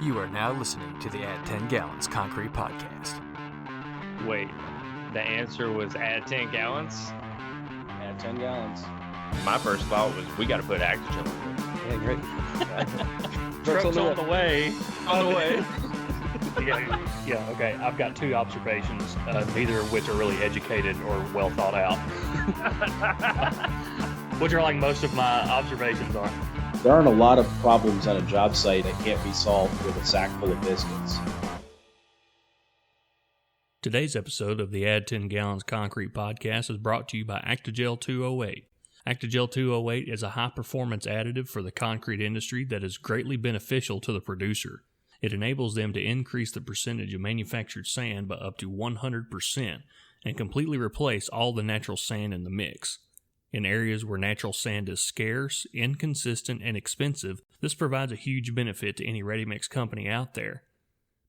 You are now listening to the Add 10 Gallons Concrete Podcast. Wait, the answer was add 10 gallons? Add 10 gallons. My first thought was we got to put Acti-Gel in there. Yeah, great. Truck's on the way. On the way. Yeah, okay. I've got two observations, neither of which are really educated or well thought out. Which are like most of my observations are. There aren't a lot of problems on a job site that can't be solved with a sack full of biscuits. Today's episode of the Add 10 Gallons Concrete Podcast is brought to you by Acti-Gel 208. Acti-Gel 208 is a high-performance additive for the concrete industry that is greatly beneficial to the producer. It enables them to increase the percentage of manufactured sand by up to 100% and completely replace all the natural sand in the mix. In areas where natural sand is scarce, inconsistent, and expensive, this provides a huge benefit to any ready-mix company out there.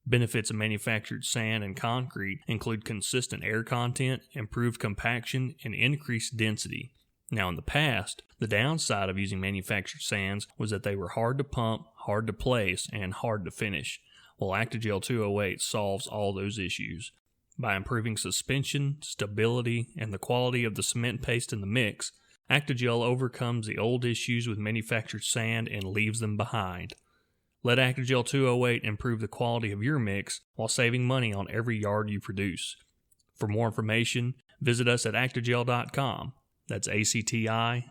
Benefits of manufactured sand and concrete include consistent air content, improved compaction, and increased density. Now, in the past, the downside of using manufactured sands was that they were hard to pump, hard to place, and hard to finish. Well, Acti-Gel 208 solves all those issues. By improving suspension, stability, and the quality of the cement paste in the mix, Acti-Gel overcomes the old issues with manufactured sand and leaves them behind. Let Acti-Gel 208 improve the quality of your mix while saving money on every yard you produce. For more information, visit us at actigel.com. That's ACTI-GEL.com.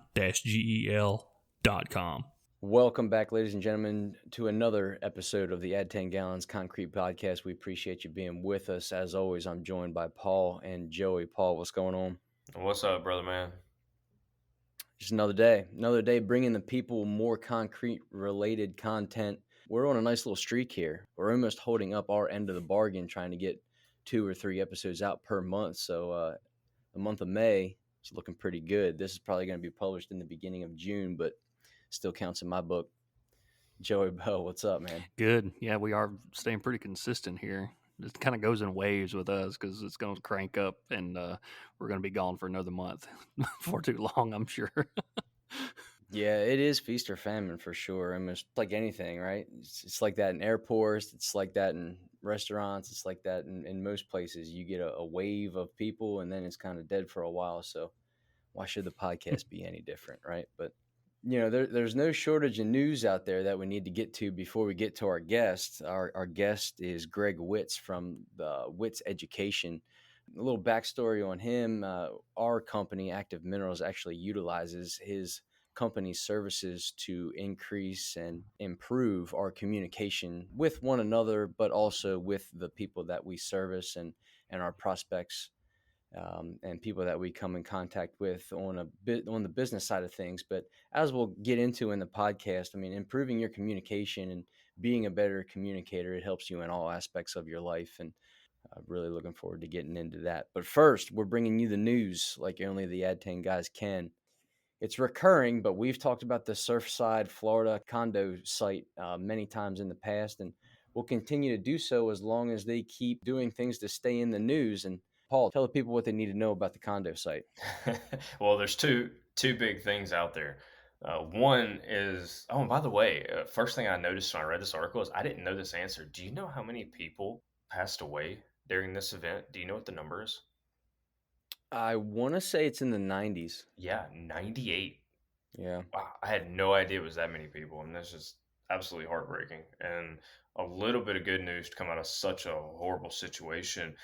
Welcome back, ladies and gentlemen, to another episode of the Add 10 Gallons Concrete Podcast. We appreciate you being with us. As always, I'm joined by Paul and Joey. Paul, what's going on? What's up, brother man? Just another day bringing the people more concrete-related content. We're on a nice little streak here. We're almost holding up our end of the bargain, trying to get 2 or 3 episodes out per month. So the month of May is looking pretty good. This is probably going to be published in the beginning of June, but still counts in my book. Joey Bell, what's up, man? Good. Yeah, we are staying pretty consistent here. It kind of goes in waves with us because it's going to crank up and we're going to be gone for another month for too long, I'm sure. Yeah, it is feast or famine for sure. I mean, it's like anything, right? It's like that in airports. It's like that in restaurants. It's like that in most places. You get a wave of people and then it's kind of dead for a while. So why should the podcast be any different, right? But you know, there's no shortage of news out there that we need to get to before we get to our guest. Our guest is Greg Witz from the Witz Education. A little backstory on him. Our company, Active Minerals, actually utilizes his company's services to increase and improve our communication with one another, but also with the people that we service and our prospects. And people that we come in contact with on the business side of things. But as we'll get into in the podcast, I mean, improving your communication and being a better communicator, it helps you in all aspects of your life. And really looking forward to getting into that. But first, we're bringing you the news like only the Add 10 guys can. It's recurring, but we've talked about the Surfside, Florida condo site many times in the past, and we'll continue to do so as long as they keep doing things to stay in the news. And Paul, tell the people what they need to know about the condo site. Well, there's two big things out there. One is, and by the way, first thing I noticed when I read this article is I didn't know this answer. Do you know how many people passed away during this event? Do you know what the number is? I want to say it's in the 90s. Yeah, 98. Yeah. Wow, I had no idea it was that many people, and that's just absolutely heartbreaking. And a little bit of good news to come out of such a horrible situation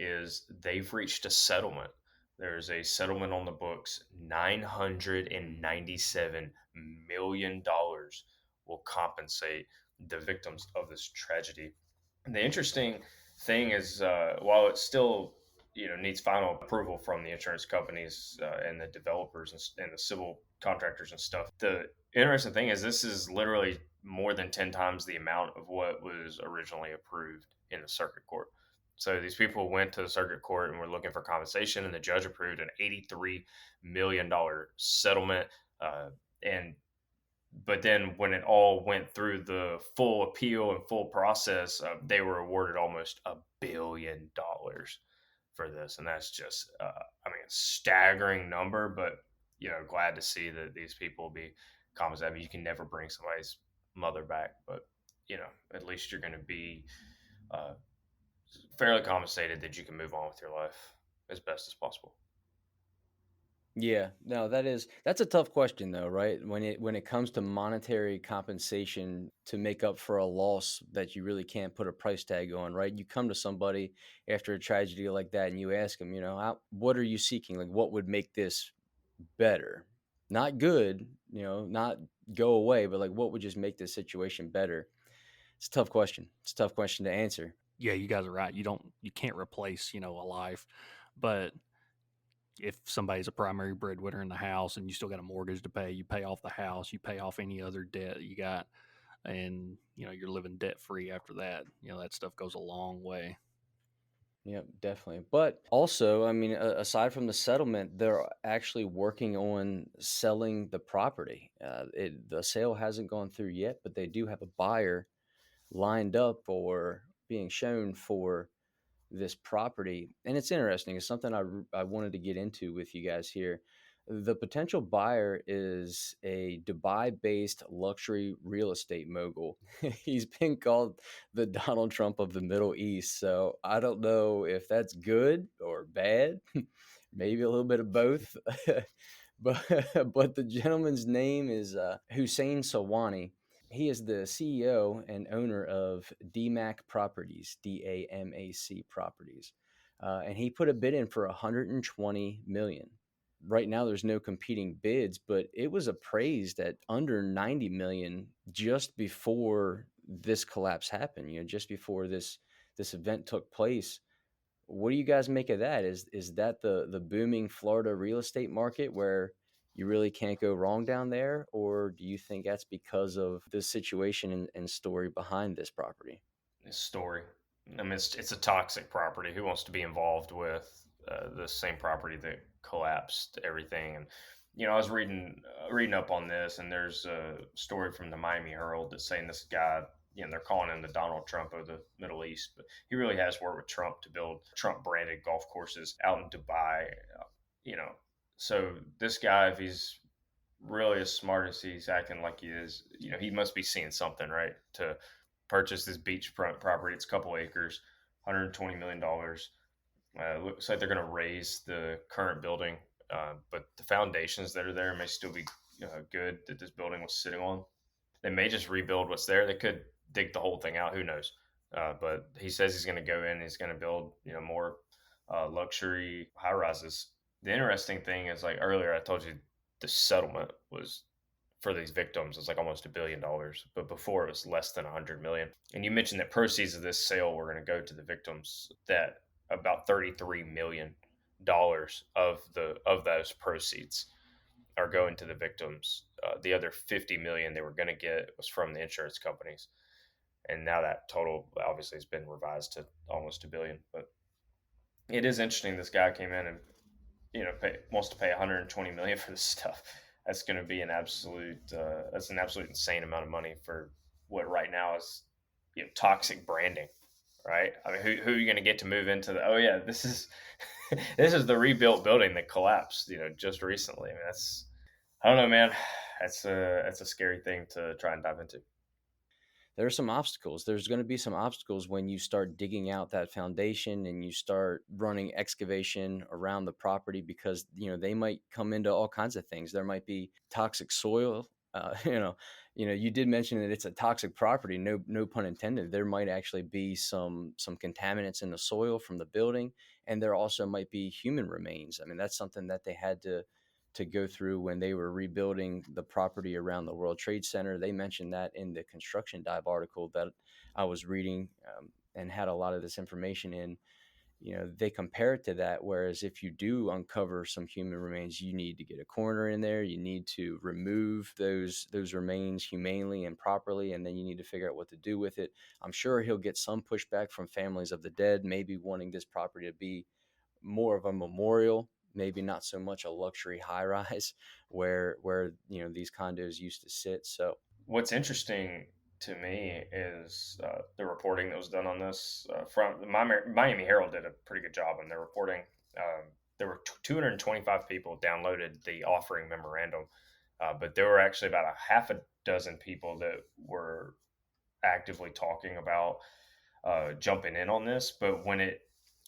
is they've reached a settlement. There's a settlement on the books. $997 million will compensate the victims of this tragedy. And the interesting thing is, while it still needs final approval from the insurance companies and the developers and the civil contractors and stuff, the interesting thing is this is literally more than 10 times the amount of what was originally approved in the circuit court. So these people went to the circuit court and were looking for compensation, and the judge approved an $83 million settlement. But then when it all went through the full appeal and full process, they were awarded almost $1 billion for this. And that's just, a staggering number, but, glad to see that these people will be compensated. I mean, you can never bring somebody's mother back, but at least you're going to be uh, fairly compensated that you can move on with your life as best as possible. Yeah, no, that's a tough question though, right? When it comes to monetary compensation to make up for a loss that you really can't put a price tag on, right? You come to somebody after a tragedy like that and you ask them, what are you seeking? Like, what would make this better? Not good, not go away, but like, what would just make this situation better? It's a tough question. It's a tough question to answer. Yeah, you guys are right. You can't replace, a life. But if somebody's a primary breadwinner in the house and you still got a mortgage to pay, you pay off the house, you pay off any other debt you got, and you're living debt free after that. That stuff goes a long way. Yep, definitely. But also, I mean, aside from the settlement, they're actually working on selling the property. The sale hasn't gone through yet, but they do have a buyer lined up or being shown for this property. And it's interesting. It's something I wanted to get into with you guys here. The potential buyer is a Dubai-based luxury real estate mogul. He's been called the Donald Trump of the Middle East. So I don't know if that's good or bad. Maybe a little bit of both. but but the gentleman's name is Hussein Sawani. He is the CEO and owner of DMAC Properties, DAMAC Properties, and he put a bid in for 120 million. Right now, there's no competing bids, but it was appraised at under 90 million just before this collapse happened. Just before this event took place. What do you guys make of that? Is that the booming Florida real estate market where you really can't go wrong down there, or do you think that's because of the situation and story behind this property? Story. I mean, it's a toxic property. Who wants to be involved with the same property that collapsed everything? And I was reading up on this, and there's a story from the Miami Herald that's saying this guy, they're calling him the Donald Trump of the Middle East, but he really has worked with Trump to build Trump branded golf courses out in Dubai. You know, so this guy, if he's really as smart as he's acting like he is, he must be seeing something, right? To purchase this beachfront property, it's a couple acres, $120 million. Looks like they're going to raise the current building, but the foundations that are there may still be good that this building was sitting on. They may just rebuild what's there. They could dig the whole thing out. Who knows? But he says he's going to go in. He's going to build, more luxury high rises. The interesting thing is, like earlier, I told you the settlement was for these victims is like almost $1 billion, but before it was less than 100 million. And you mentioned that proceeds of this sale were going to go to the victims. That about $33 million of those proceeds are going to the victims. The other 50 million they were going to get was from the insurance companies, and now that total obviously has been revised to almost $1 billion. But it is interesting. This guy came in and wants to pay 120 million for this stuff. That's going to be an absolute insane amount of money for what right now is toxic branding, right? I mean, who are you going to get to move into the? Oh yeah, this is this is the rebuilt building that collapsed, just recently. I mean, I don't know, man. That's a scary thing to try and dive into. There are some obstacles. There's going to be some obstacles when you start digging out that foundation and you start running excavation around the property, because they might come into all kinds of things. There might be toxic soil. You did mention that it's a toxic property. No pun intended. There might actually be some contaminants in the soil from the building, and there also might be human remains. I mean, that's something that they had to go through when they were rebuilding the property around the World Trade Center. They mentioned that in the Construction Dive article that I was reading, and had a lot of this information in. They compare it to that, whereas if you do uncover some human remains, you need to get a coroner in there. You need to remove those remains humanely and properly, and then you need to figure out what to do with it. I'm sure he'll get some pushback from families of the dead, maybe wanting this property to be more of a memorial, maybe not so much a luxury high rise where these condos used to sit. So what's interesting to me is the reporting that was done on this from the Miami Herald did a pretty good job in their reporting. There were 225 people downloaded the offering memorandum, but there were actually about a half a dozen people that were actively talking about jumping in on this, but when it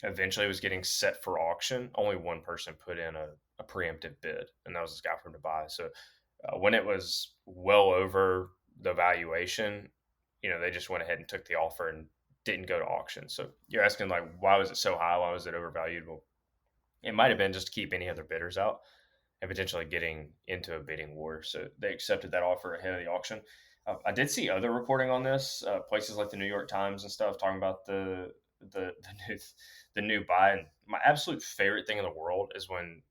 eventually was getting set for auction, only one person put in a preemptive bid, and that was this guy from Dubai. So when it was well over the valuation, they just went ahead and took the offer and didn't go to auction. So you're asking, like, why was it so high? Why was it overvalued? Well, it might have been just to keep any other bidders out and potentially getting into a bidding war. So they accepted that offer ahead of the auction. I did see other reporting on this, places like the New York Times and stuff talking about the new the new buy. And my absolute favorite thing in the world is when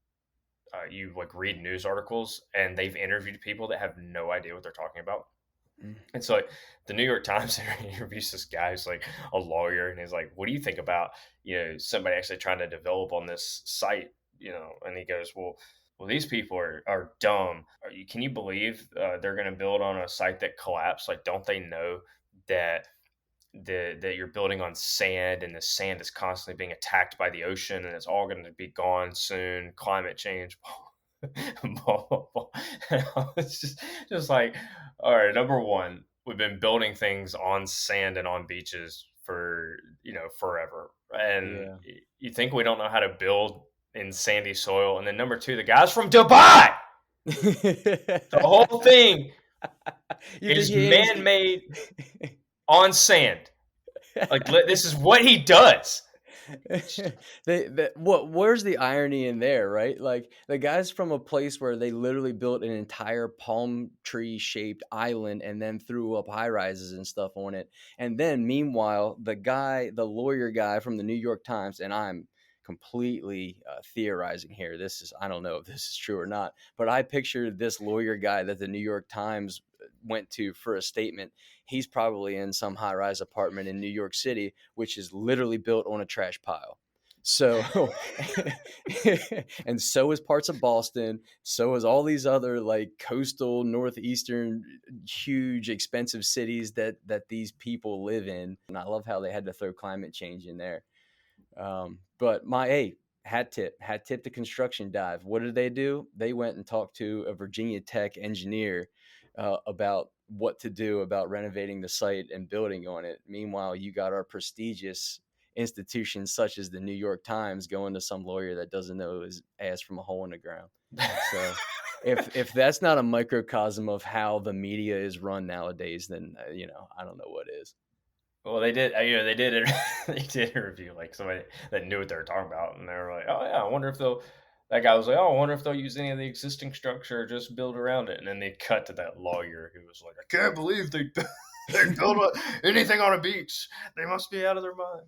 you like read news articles and they've interviewed people that have no idea what they're talking about. And so, like, the New York Times interviews this guy who's like a lawyer, and he's like, "What do you think about somebody actually trying to develop on this site?" And he goes, "Well, these people are dumb. Can you believe they're going to build on a site that collapsed? Like, don't they know that that you're building on sand, and the sand is constantly being attacked by the ocean, and it's all going to be gone soon. Climate change." Blah, blah, blah. It's just like, all right, number one, we've been building things on sand and on beaches for forever, and you think we don't know how to build in sandy soil. And then number two, the guy's from Dubai. The whole thing is man-made on sand. Like, this is what he does. Where's the irony in there, right? Like, the guy's from a place where they literally built an entire palm tree shaped island and then threw up high rises and stuff on it. And then meanwhile, the lawyer guy from the New York Times, and I'm completely theorizing here. I don't know if this is true or not, but I pictured this lawyer guy that the New York Times went to for a statement. He's probably in some high-rise apartment in New York City, which is literally built on a trash pile. So, and so is parts of Boston. So is all these other like coastal, northeastern, huge, expensive cities that these people live in. And I love how they had to throw climate change in there. But hat tip to Construction Dive. What did they do? They went and talked to a Virginia Tech engineer about what to do about renovating the site and building on it. Meanwhile, you got our prestigious institutions such as the New York Times going to some lawyer that doesn't know his ass from a hole in the ground. So if that's not a microcosm of how the media is run nowadays, then I don't know what is. Well, they did. They did. They did interview like somebody that knew what they were talking about, and they were like, "Oh yeah, I wonder if they'll." That guy was like, "Oh, I wonder if they'll use any of the existing structure or just build around it." And then they cut to that lawyer who was like, "I can't believe they build anything on a beach. They must be out of their mind."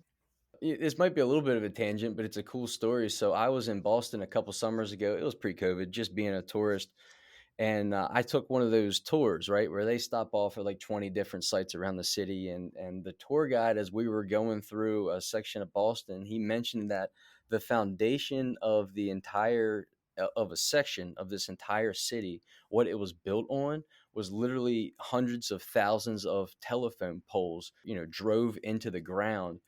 This might be a little bit of a tangent, but it's a cool story. So I was in Boston a couple summers ago. It was pre-COVID, just being a tourist. And I took one of those tours, right, where they stop off at like 20 different sites around the city. And the tour guide, as we were going through a section of Boston, he mentioned that the foundation of a section of this entire city, what it was built on was literally hundreds of thousands of telephone poles, drove into the ground.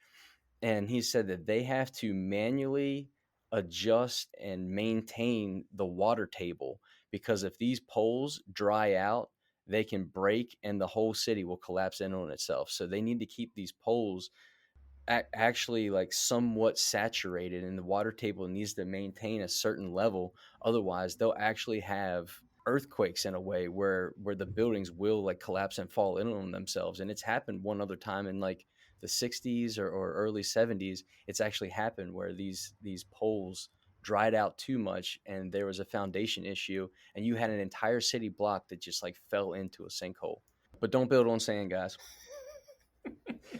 And he said that they have to manually adjust and maintain the water table, because if these poles dry out, they can break and the whole city will collapse in on itself. So they need to keep these poles actually like somewhat saturated, and the water table needs to maintain a certain level. Otherwise, they'll actually have earthquakes in a way where the buildings will like collapse and fall in on themselves. And it's happened one other time in like the 60s or early 70s. It's actually happened where these poles dried out too much and there was a foundation issue, and you had an entire city block that just like fell into a sinkhole. But don't build on sand, guys.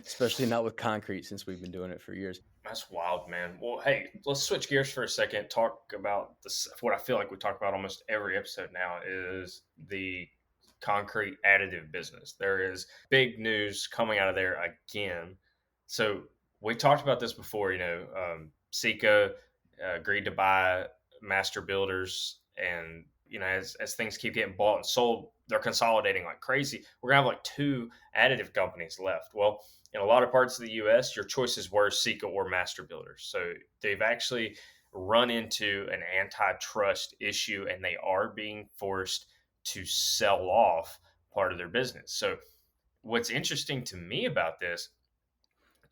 Especially not with concrete, since we've been doing it for years. That's wild, man. Well, hey, let's switch gears for a second. Talk about this. What I feel like we talk about almost every episode now is the concrete additive business. There is big news coming out of there again. So we talked about this before. Sika agreed to buy Master Builders, and as things keep getting bought and sold, they're consolidating like crazy. We're gonna have like 2 additive companies left. Well, in a lot of parts of the U.S., your choices were Sika or Master Builders. So they've actually run into an antitrust issue, and they are being forced to sell off part of their business. So what's interesting to me about this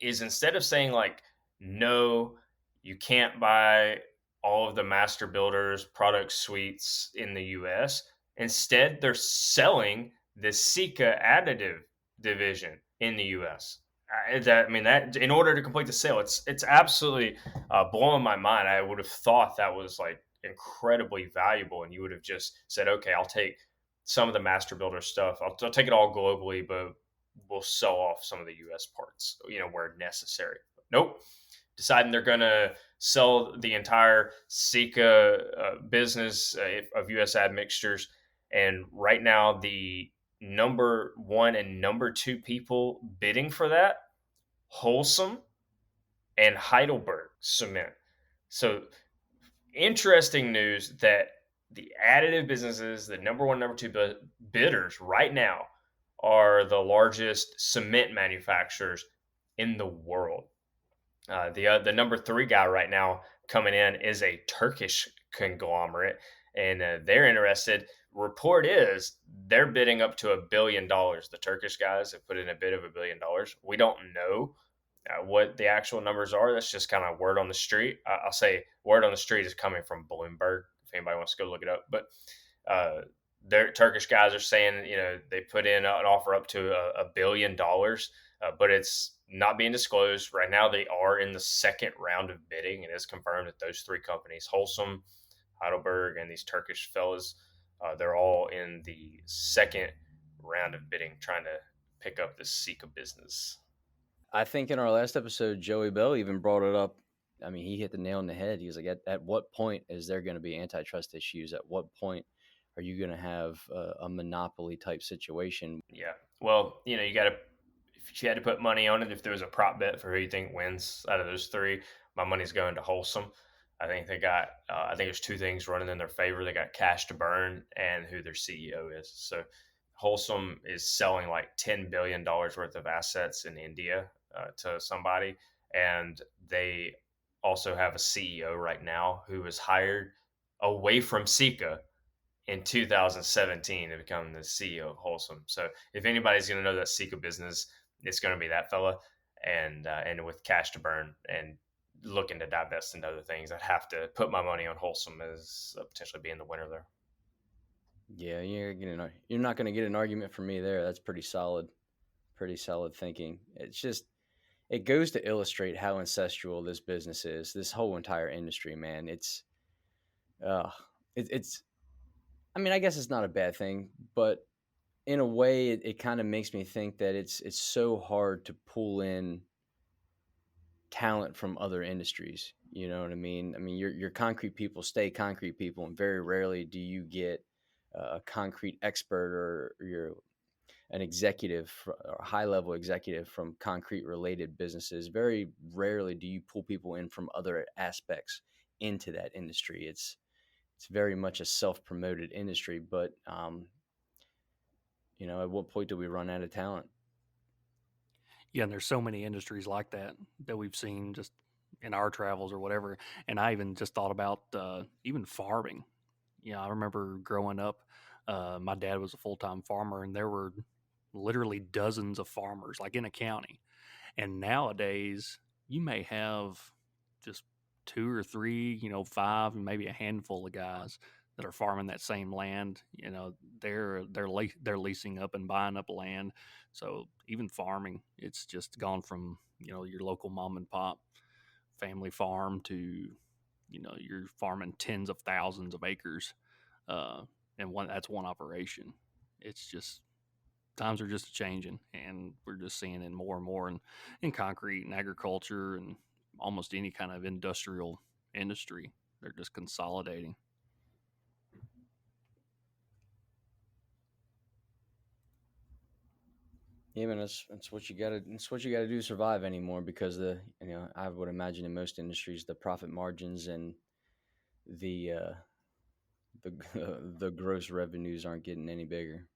is instead of saying like, no, you can't buy all of the master builders product suites in the US, instead they're selling the Sika additive division in the US. That in order to complete the sale, it's absolutely blowing my mind. I would have thought that was like incredibly valuable, and you would have just said, okay, I'll take some of the master builder stuff. I'll take it all globally, but we'll sell off some of the US parts, where necessary. Nope. Deciding they're going to sell the entire Sika business of US admixtures. And right now, the number one and number two people bidding for that, Wholesome and Heidelberg Cement. So interesting news that the additive businesses, the number one, number two bidders right now are the largest cement manufacturers in the world. The number three guy right now coming in is a Turkish conglomerate, and they're interested. Report is they're bidding up to $1 billion. The Turkish guys have put in a bid of $1 billion. We don't know what the actual numbers are. That's just kind of word on the street. I'll say word on the street is coming from Bloomberg, if anybody wants to go look it up. But their Turkish guys are saying, they put in an offer up to $1 billion, but it's not being disclosed. Right now, they are in the second round of bidding. It is confirmed that those three companies, Wholesome, Heidelberg, and these Turkish fellas, they're all in the second round of bidding, trying to pick up this Sika business. I think in our last episode, Joey Bell even brought it up. I mean, he hit the nail on the head. He was like, at what point is there going to be antitrust issues? At what point are you going to have a monopoly type situation? Yeah. Well, you got to, if you had to put money on it, if there was a prop bet for who you think wins out of those three, my money's going to Wholesome. I think they got, I think there's two things running in their favor. They got cash to burn and who their CEO is. So Wholesome is selling like $10 billion worth of assets in India to somebody. And they also have a CEO right now who was hired away from Sika in 2017 to become the CEO of Wholesome. So if anybody's going to know that Sika business, it's going to be that fella. And with cash to burn and looking to divest into other things, I'd have to put my money on Wholesome as potentially being the winner there. Yeah, you're not going to get an argument from me there. That's pretty solid thinking. It's just, it goes to illustrate how ancestral this business is. This whole entire industry, man. It's, I mean, I guess it's not a bad thing, but in a way, it kind of makes me think that it's so hard to pull in talent from other industries. You know what I mean? I mean, your concrete people stay concrete people, and very rarely do you get a concrete expert or an executive or a high level executive from concrete related businesses. Very rarely do you pull people in from other aspects into that industry. It's very much a self promoted industry, but at what point do we run out of talent? Yeah, and there's so many industries like that we've seen just in our travels or whatever. And I even just thought about even farming. I remember growing up, my dad was a full-time farmer, and there were literally dozens of farmers, like in a county. And nowadays, you may have just two or three, five, maybe a handful of guys that are farming that same land. They're leasing up and buying up land. So even farming, it's just gone from your local mom and pop family farm to you're farming tens of thousands of acres, and that's one operation. It's just times are just changing, and we're just seeing it more and more in concrete and agriculture and almost any kind of industrial industry. They're just consolidating. Yeah, man, that's what you gotta. It's what you gotta do to survive anymore, because I would imagine in most industries the profit margins and the the gross revenues aren't getting any bigger.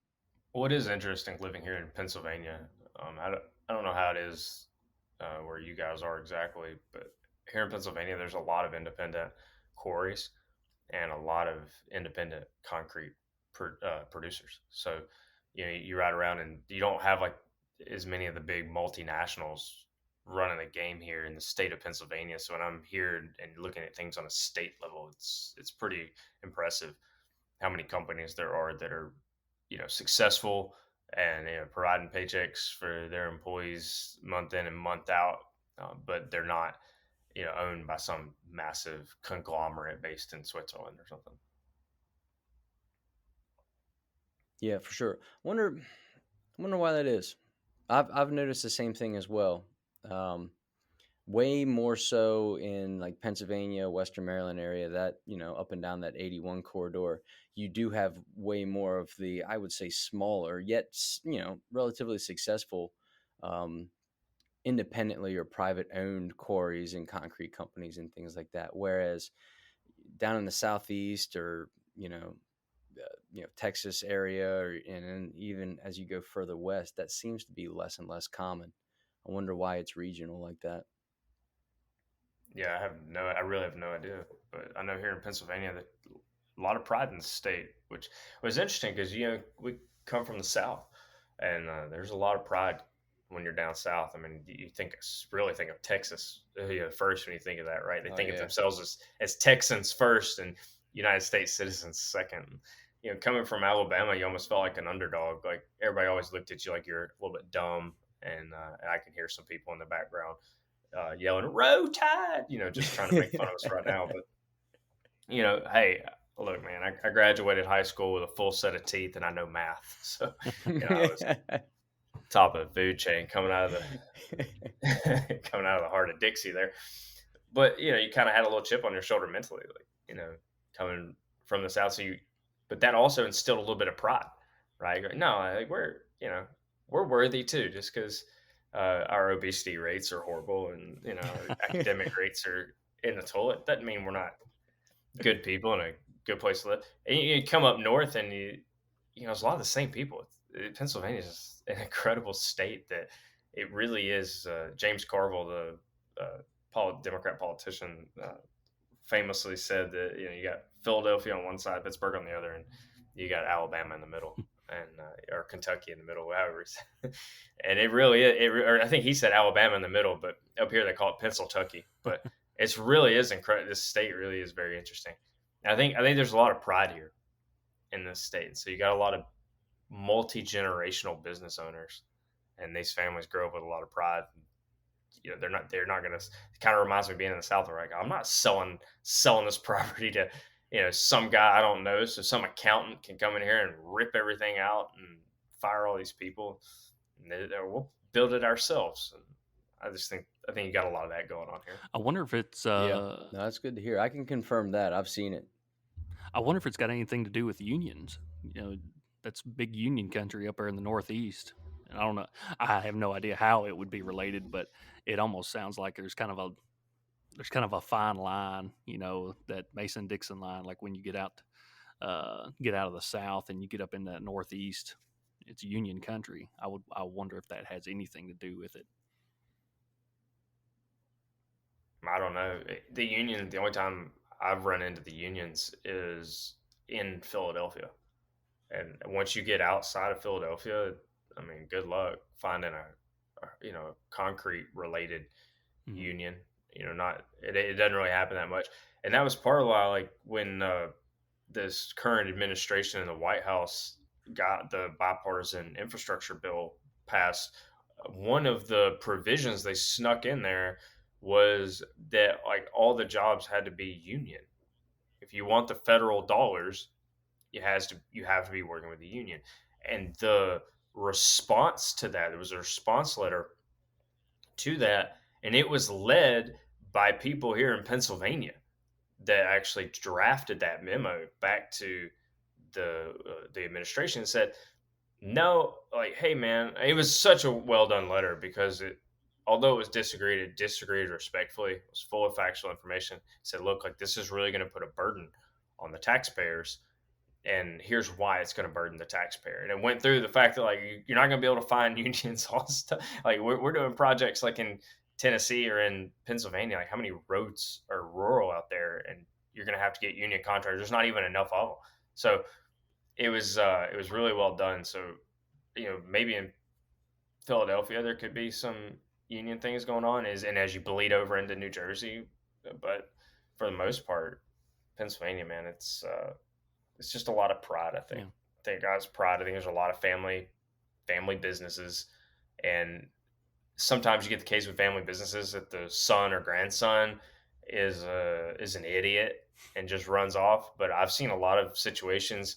What is interesting living here in Pennsylvania, I don't know how it is where you guys are exactly, but here in Pennsylvania, there's a lot of independent quarries and a lot of independent concrete producers. So, you ride around and you don't have like as many of the big multinationals running the game here in the state of Pennsylvania. So when I'm here and looking at things on a state level, it's pretty impressive how many companies there are that are, successful and providing paychecks for their employees month in and month out, but they're not, owned by some massive conglomerate based in Switzerland or something. Yeah, for sure. Wonder why that is. I've noticed the same thing as well. Way more so in like Pennsylvania, Western Maryland area, that, up and down that 81 corridor, you do have way more of the, I would say, smaller yet, relatively successful, independently or private owned quarries and concrete companies and things like that. Whereas down in the Southeast or, Texas area, and then even as you go further west, that seems to be less and less common. I wonder why it's regional like that. Yeah, I really have no idea, but I know here in Pennsylvania that a lot of pride in the state, which was interesting because we come from the South, and there's a lot of pride when you're down south. I mean, you really think of Texas, first when you think of that, right? They think of themselves as Texans first and United States citizens second. Coming from Alabama, you almost felt like an underdog. Like everybody always looked at you like you're a little bit dumb, and I can hear some people in the background yelling "Row Tide," just trying to make fun of us right now. But hey, look, man, I graduated high school with a full set of teeth, and I know math, so I was top of the food chain coming out of the heart of Dixie there. But you kind of had a little chip on your shoulder mentally, like coming from the South. But that also instilled a little bit of pride, right? No, like we're worthy too, just because our obesity rates are horrible and our academic rates are in the toilet doesn't mean we're not good people and a good place to live. And you come up north and it's a lot of the same people. Pennsylvania is an incredible state that it really is. James Carville, the Democrat politician, famously said that you got Philadelphia on one side, Pittsburgh on the other, and you got Alabama in the middle, and or Kentucky in the middle, however. And it really is. Or I think he said Alabama in the middle, but up here they call it Pennsyltucky. But it really is incredible. This state really is very interesting. And I think there's a lot of pride here in this state. So you got a lot of multi-generational business owners, and these families grow up with a lot of pride. They're not going to. It kind of reminds me of being in the South, where like I'm not selling this property to some guy I don't know, so some accountant can come in here and rip everything out and fire all these people, and we'll build it ourselves. And I think you got a lot of that going on here. I wonder if it's No, that's good to hear. I can confirm that. I've seen it. I wonder if it's got anything to do with unions. That's big union country up there in the Northeast. And I don't know. I have no idea how it would be related, but it almost sounds like there's kind of a fine line, that Mason-Dixon line. Like when you get out of the South and you get up in that Northeast, it's union country. I wonder if that has anything to do with it. I don't know. The only time I've run into the unions is in Philadelphia. And once you get outside of Philadelphia, I mean, good luck finding a concrete related union. It doesn't really happen that much. And that was part of why, like when this current administration in the White House got the bipartisan infrastructure bill passed, one of the provisions they snuck in there was that like all the jobs had to be union. If you want the federal dollars, you have to be working with the union. And the response to that, there was a response letter to that, and it was led by people here in Pennsylvania that actually drafted that memo back to the administration and said, no, like, hey man, it was such a well done letter because although it was disagreed, it disagreed respectfully. It was full of factual information. It said, look, like this is really going to put a burden on the taxpayers, and here's why it's going to burden the taxpayer. And it went through the fact that like you're not going to be able to find unions, all this stuff. Like we're doing projects like in Tennessee or in Pennsylvania. Like how many roads are rural out there, and you're going to have to get union contractors. There's not even enough of them. So it was really well done. So maybe in Philadelphia, there could be some union things going on, and as you bleed over into New Jersey, but for the most part, Pennsylvania, man, it's just a lot of pride. I think. Yeah. I think guys pride. I think there's a lot of family businesses, and sometimes you get the case with family businesses that the son or grandson is an idiot and just runs off. But I've seen a lot of situations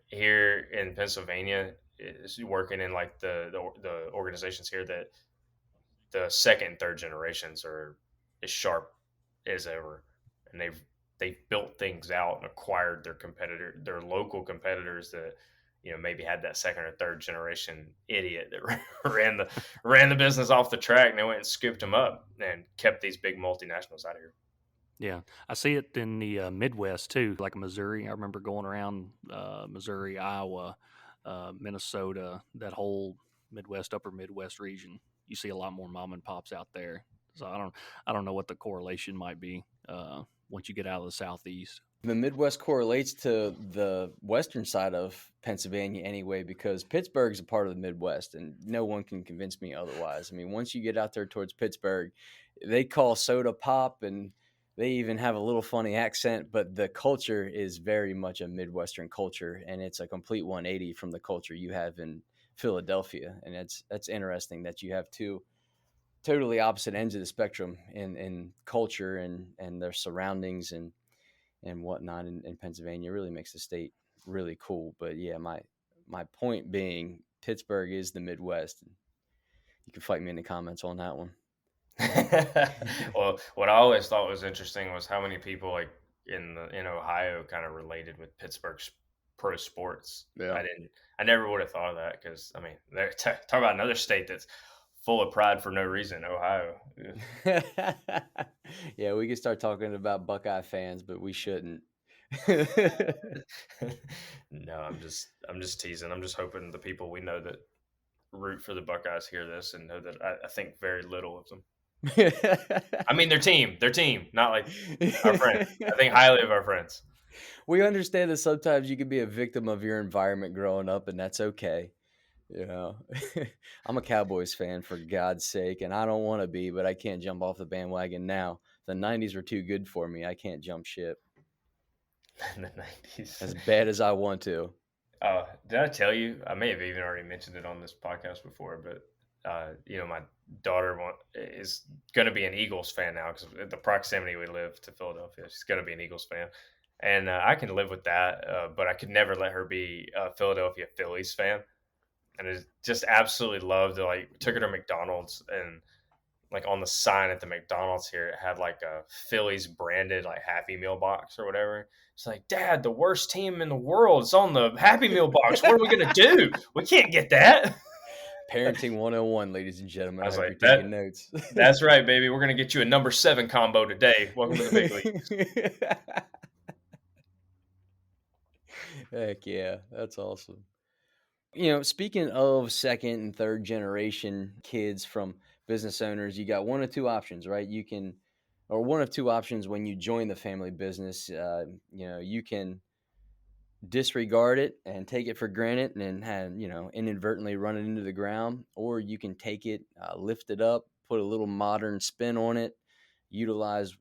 here in Pennsylvania, is working in like the organizations here, that the second and third generations are as sharp as ever, and they've built things out and acquired their local competitors that maybe had that second or third generation idiot that ran the business off the track, and they went and scooped them up and kept these big multinationals out of here. Yeah, I see it in the Midwest too, like Missouri. I remember going around Missouri, Iowa, Minnesota, that whole upper Midwest region. You see a lot more mom and pops out there. So I don't know what the correlation might be once you get out of the Southeast. The Midwest correlates to the western side of Pennsylvania anyway, because Pittsburgh's a part of the Midwest, and no one can convince me otherwise. I mean, once you get out there towards Pittsburgh, they call soda pop, and they even have a little funny accent, but the culture is very much a Midwestern culture, and it's a complete 180 from the culture you have in Philadelphia. And that's interesting that you have two totally opposite ends of the spectrum in culture and their surroundings and whatnot in Pennsylvania. It really makes the state really cool. But yeah, my point being, Pittsburgh is the Midwest. You can fight me in the comments on that one. Well, what I always thought was interesting was how many people like in Ohio kind of related with Pittsburgh's pro sports. Yeah. I never would have thought of that, because I mean, talk about another state that's full of pride for no reason, Ohio. Yeah, we could start talking about Buckeye fans, but we shouldn't. No, I'm just teasing. I'm just hoping the people we know that root for the Buckeyes hear this and know that I think very little of them. I mean, their team, not like our friends. I think highly of our friends. We understand that sometimes you can be a victim of your environment growing up, and that's okay. I'm a Cowboys fan, for God's sake, and I don't want to be, but I can't jump off the bandwagon now. The 90s were too good for me. I can't jump ship. The 90s. As bad as I want to. Did I tell you? I may have even already mentioned it on this podcast before, but my daughter is going to be an Eagles fan now, because the proximity we live to Philadelphia. She's going to be an Eagles fan, and I can live with that. But I could never let her be a Philadelphia Phillies fan. And I just absolutely loved it. Took her to McDonald's, and on the sign at the McDonald's here, it had a Phillies branded Happy Meal box or whatever. It's like, Dad, the worst team in the world is on the Happy Meal box. What are we gonna do? We can't get that. Parenting 101, ladies and gentlemen. I was like, taking notes. That's right, baby. We're gonna get you a number 7 combo today. Welcome to the big leagues. Heck yeah, that's awesome. Speaking of second and third generation kids from business owners, you got one of two options, right? One of two options when you join the family business. You can disregard it and take it for granted and inadvertently run it into the ground, or you can take it, lift it up, put a little modern spin on it, utilize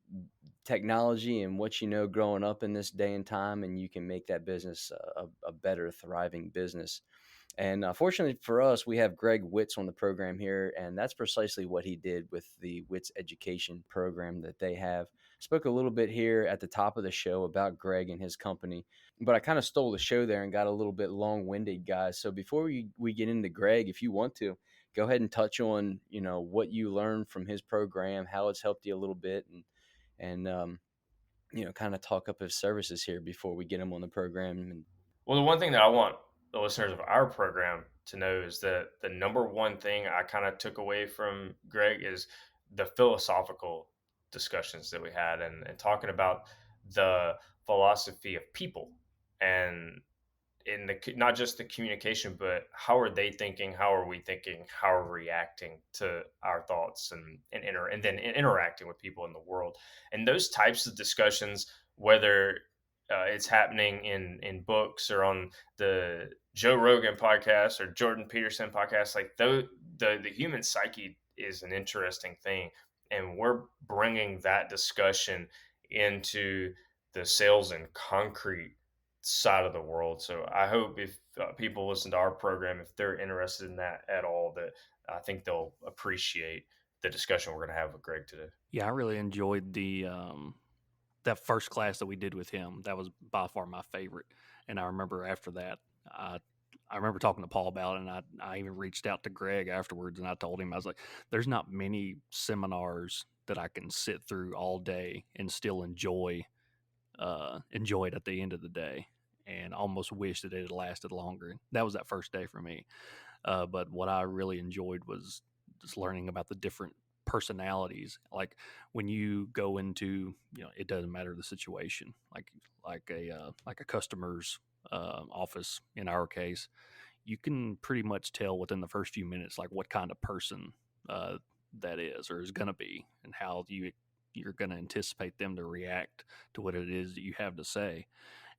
technology and what growing up in this day and time, and you can make that business a better, thriving business. And fortunately for us, we have Greg Witz on the program here, and that's precisely what he did with the Witz Education program that they have. Spoke a little bit here at the top of the show about Greg and his company, but I kind of stole the show there and got a little bit long-winded, guys. So before we get into Greg, if you want to, go ahead and touch on, what you learned from his program, how it's helped you a little bit, and kind of talk up his services here before we get him on the program. Well, the one thing that I want the listeners of our program to know is that the number one thing I kind of took away from Greg is the philosophical discussions that we had, and talking about the philosophy of people, and in not just the communication, but how are they thinking, how are we thinking, how are we reacting to our thoughts, and then interacting with people in the world. And those types of discussions, whether it's happening in books or on the Joe Rogan podcast or Jordan Peterson podcast. Like the human psyche is an interesting thing, and we're bringing that discussion into the sales and concrete side of the world. So I hope if people listen to our program, if they're interested in that at all, that I think they'll appreciate the discussion we're going to have with Greg today. Yeah, I really enjoyed that first class that we did with him. That was by far my favorite. And I remember after that, I remember talking to Paul about it, and I even reached out to Greg afterwards, and I told him, I was like, there's not many seminars that I can sit through all day and still enjoy it at the end of the day, and almost wish that it had lasted longer. That was that first day for me. But what I really enjoyed was just learning about the different personalities. Like when you go into, it doesn't matter the situation, like a customer's office in our case, you can pretty much tell within the first few minutes like what kind of person that is or is going to be, and how you're going to anticipate them to react to what it is that you have to say.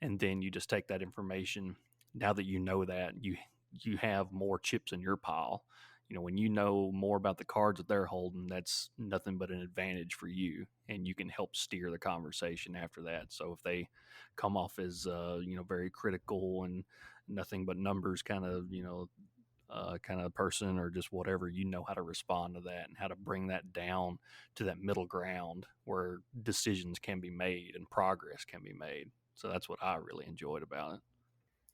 And then you just take that information. Now that you know that, you have more chips in your pile. When you know more about the cards that they're holding, that's nothing but an advantage for you, and you can help steer the conversation after that. So if they come off as very critical and nothing but numbers kind of person, or just whatever, you know how to respond to that and how to bring that down to that middle ground where decisions can be made and progress can be made. So that's what I really enjoyed about it.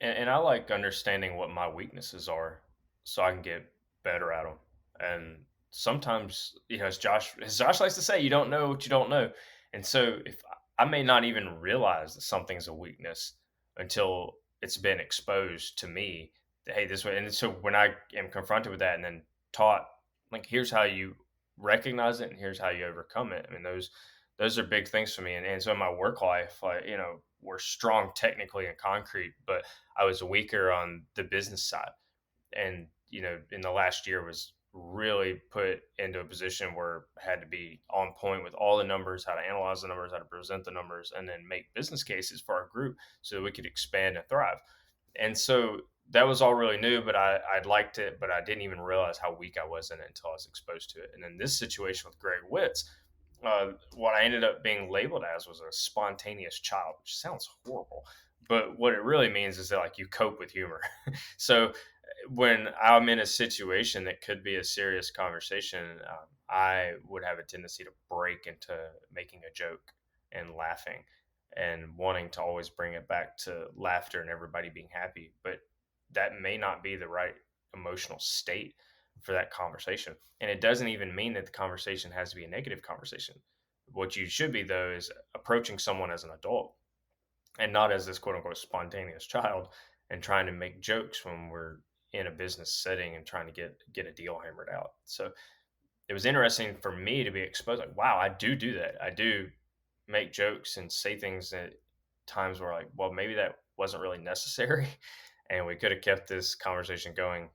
And I like understanding what my weaknesses are so I can get better at them. And sometimes, as Josh likes to say, you don't know what you don't know. And so if I may not even realize that something's a weakness until it's been exposed to me that, hey, this way. And so when I am confronted with that and then taught, like, here's how you recognize it and here's how you overcome it. I mean, those are big things for me. And so in my work life, we're strong technically in concrete, but I was weaker on the business side. And, in the last year was really put into a position where I had to be on point with all the numbers, how to analyze the numbers, how to present the numbers, and then make business cases for our group so that we could expand and thrive. And so that was all really new, but I'd liked it, but I didn't even realize how weak I was in it until I was exposed to it. And then this situation with Greg Witz, what I ended up being labeled as was a spontaneous child, which sounds horrible, but what it really means is that, like, you cope with humor. So when I'm in a situation that could be a serious conversation, I would have a tendency to break into making a joke and laughing and wanting to always bring it back to laughter and everybody being happy. But that may not be the right emotional state for that conversation. And it doesn't even mean that the conversation has to be a negative conversation. What you should be, though, is approaching someone as an adult and not as this quote unquote spontaneous child, and trying to make jokes when we're in a business setting and trying to get a deal hammered out. So it was interesting for me to be exposed. Like, wow, I do that. I do make jokes and say things at times where, like, well, maybe that wasn't really necessary. And we could have kept this conversation going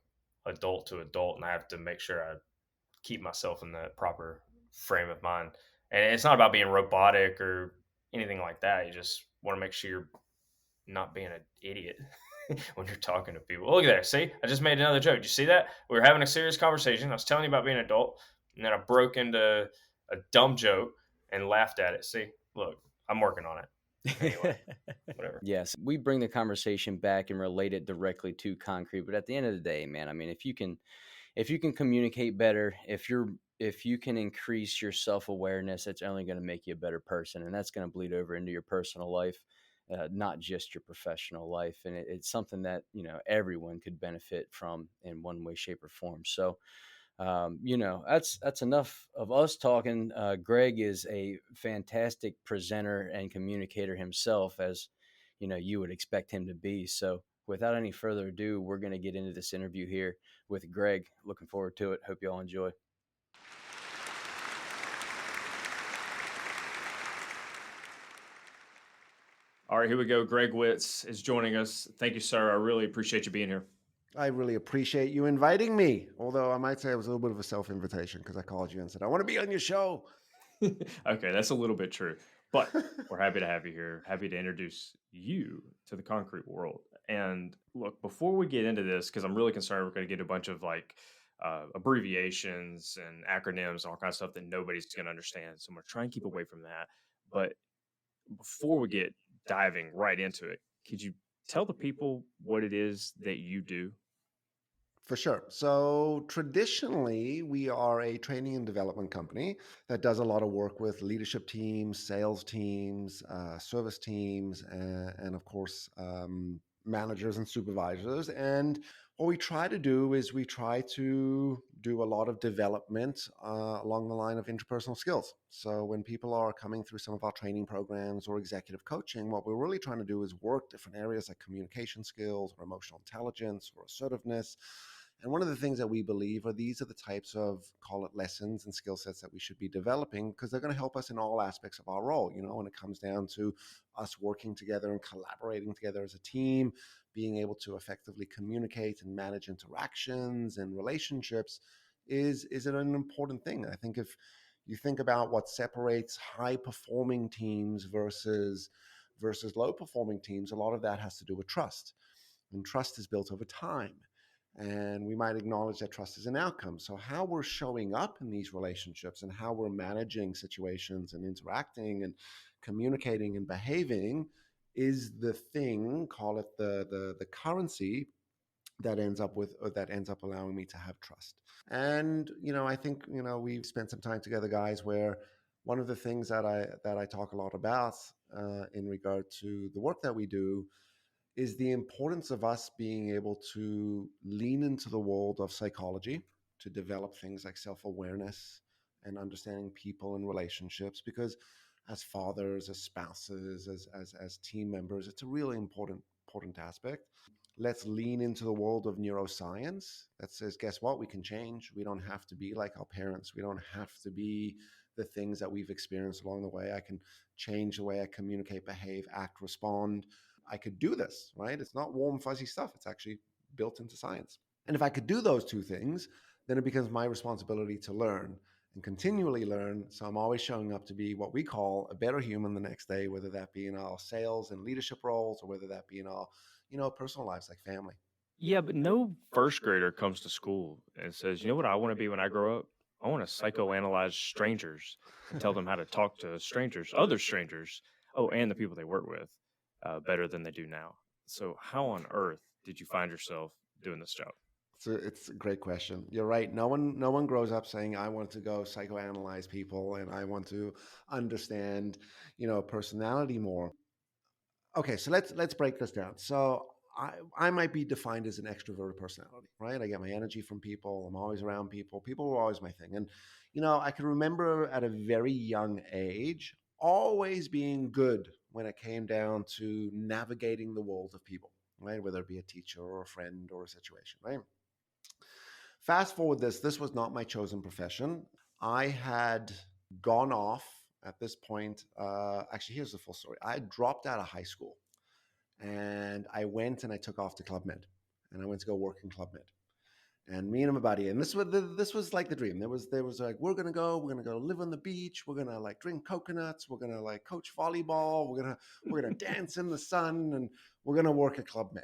adult to adult. And I have to make sure I keep myself in the proper frame of mind. And it's not about being robotic or anything like that. You just want to make sure you're not being an idiot when you're talking to people. Look at that. See, I just made another joke. Did you see that? We were having a serious conversation. I was telling you about being an adult, and then I broke into a dumb joke and laughed at it. See, look, I'm working on it. Anyway, whatever. Yes, we bring the conversation back and relate it directly to concrete. But at the end of the day, man, I mean, if you can communicate better, if you can increase your self-awareness, it's only going to make you a better person, and that's going to bleed over into your personal life. Not just your professional life. And it's something that, everyone could benefit from in one way, shape, or form. So, that's enough of us talking. Greg is a fantastic presenter and communicator himself, as, you would expect him to be. So without any further ado, we're going to get into this interview here with Greg. Looking forward to it. Hope you all enjoy. All right, here we go. Greg Witz is joining us. Thank you, sir. I really appreciate you being here. I really appreciate you inviting me, although I might say it was a little bit of a self-invitation because I called you and said, I want to be on your show. Okay, that's a little bit true. But we're happy to have you here. Happy to introduce you to the concrete world. And look, before we get into this, because I'm really concerned we're going to get a bunch of like abbreviations and acronyms and all kinds of stuff that nobody's going to understand. So I'm going to try and keep away from that. But before we get diving right into it, could you tell the people what it is that you do? For sure. So traditionally, we are a training and development company that does a lot of work with leadership teams, sales teams, service teams, and of course, managers and supervisors. And what we try to do is we try to do a lot of development along the line of interpersonal skills. So when people are coming through some of our training programs or executive coaching, what we're really trying to do is work different areas like communication skills or emotional intelligence or assertiveness. And one of the things that we believe are these are the types of, call it lessons and skill sets that we should be developing because they're going to help us in all aspects of our role. When it comes down to us working together and collaborating together as a team, being able to effectively communicate and manage interactions and relationships is an important thing. I think if you think about what separates high performing teams versus low performing teams, a lot of that has to do with trust. And trust is built over time. And we might acknowledge that trust is an outcome. So how we're showing up in these relationships and how we're managing situations and interacting and communicating and behaving is the thing, call it the currency that ends up allowing me to have trust. And I think we've spent some time together, guys, where one of the things that I talk a lot about in regard to the work that we do is the importance of us being able to lean into the world of psychology to develop things like self-awareness and understanding people and relationships. Because as fathers, as spouses, as team members, it's a really important aspect. Let's lean into the world of neuroscience that says, guess what? We can change. We don't have to be like our parents. We don't have to be the things that we've experienced along the way. I can change the way I communicate, behave, act, respond. I could do this, right? It's not warm, fuzzy stuff. It's actually built into science. And if I could do those two things, then it becomes my responsibility to learn and continually learn. So I'm always showing up to be what we call a better human the next day, whether that be in our sales and leadership roles or whether that be in our, personal lives like family. Yeah, but no first grader comes to school and says, you know what I want to be when I grow up? I want to psychoanalyze strangers and tell them how to talk to strangers, other strangers, and the people they work with better than they do now. So how on earth did you find yourself doing this job? So it's a great question. You're right. No one grows up saying, I want to go psychoanalyze people and I want to understand, personality more. Okay, so let's break this down. So I might be defined as an extroverted personality, right? I get my energy from people. I'm always around people. People were always my thing. And, I can remember at a very young age always being good when it came down to navigating the world of people, right? Whether it be a teacher or a friend or a situation, right? Fast forward this was not my chosen profession. I had gone off at this point. Actually, here's the full story. I dropped out of high school and I went and I took off to Club Med and I went to go work in Club Med. And me and my buddy, and this was like the dream. There was like, we're gonna go live on the beach, we're gonna like drink coconuts, we're gonna like coach volleyball, we're gonna dance in the sun, and we're gonna work at Club Med.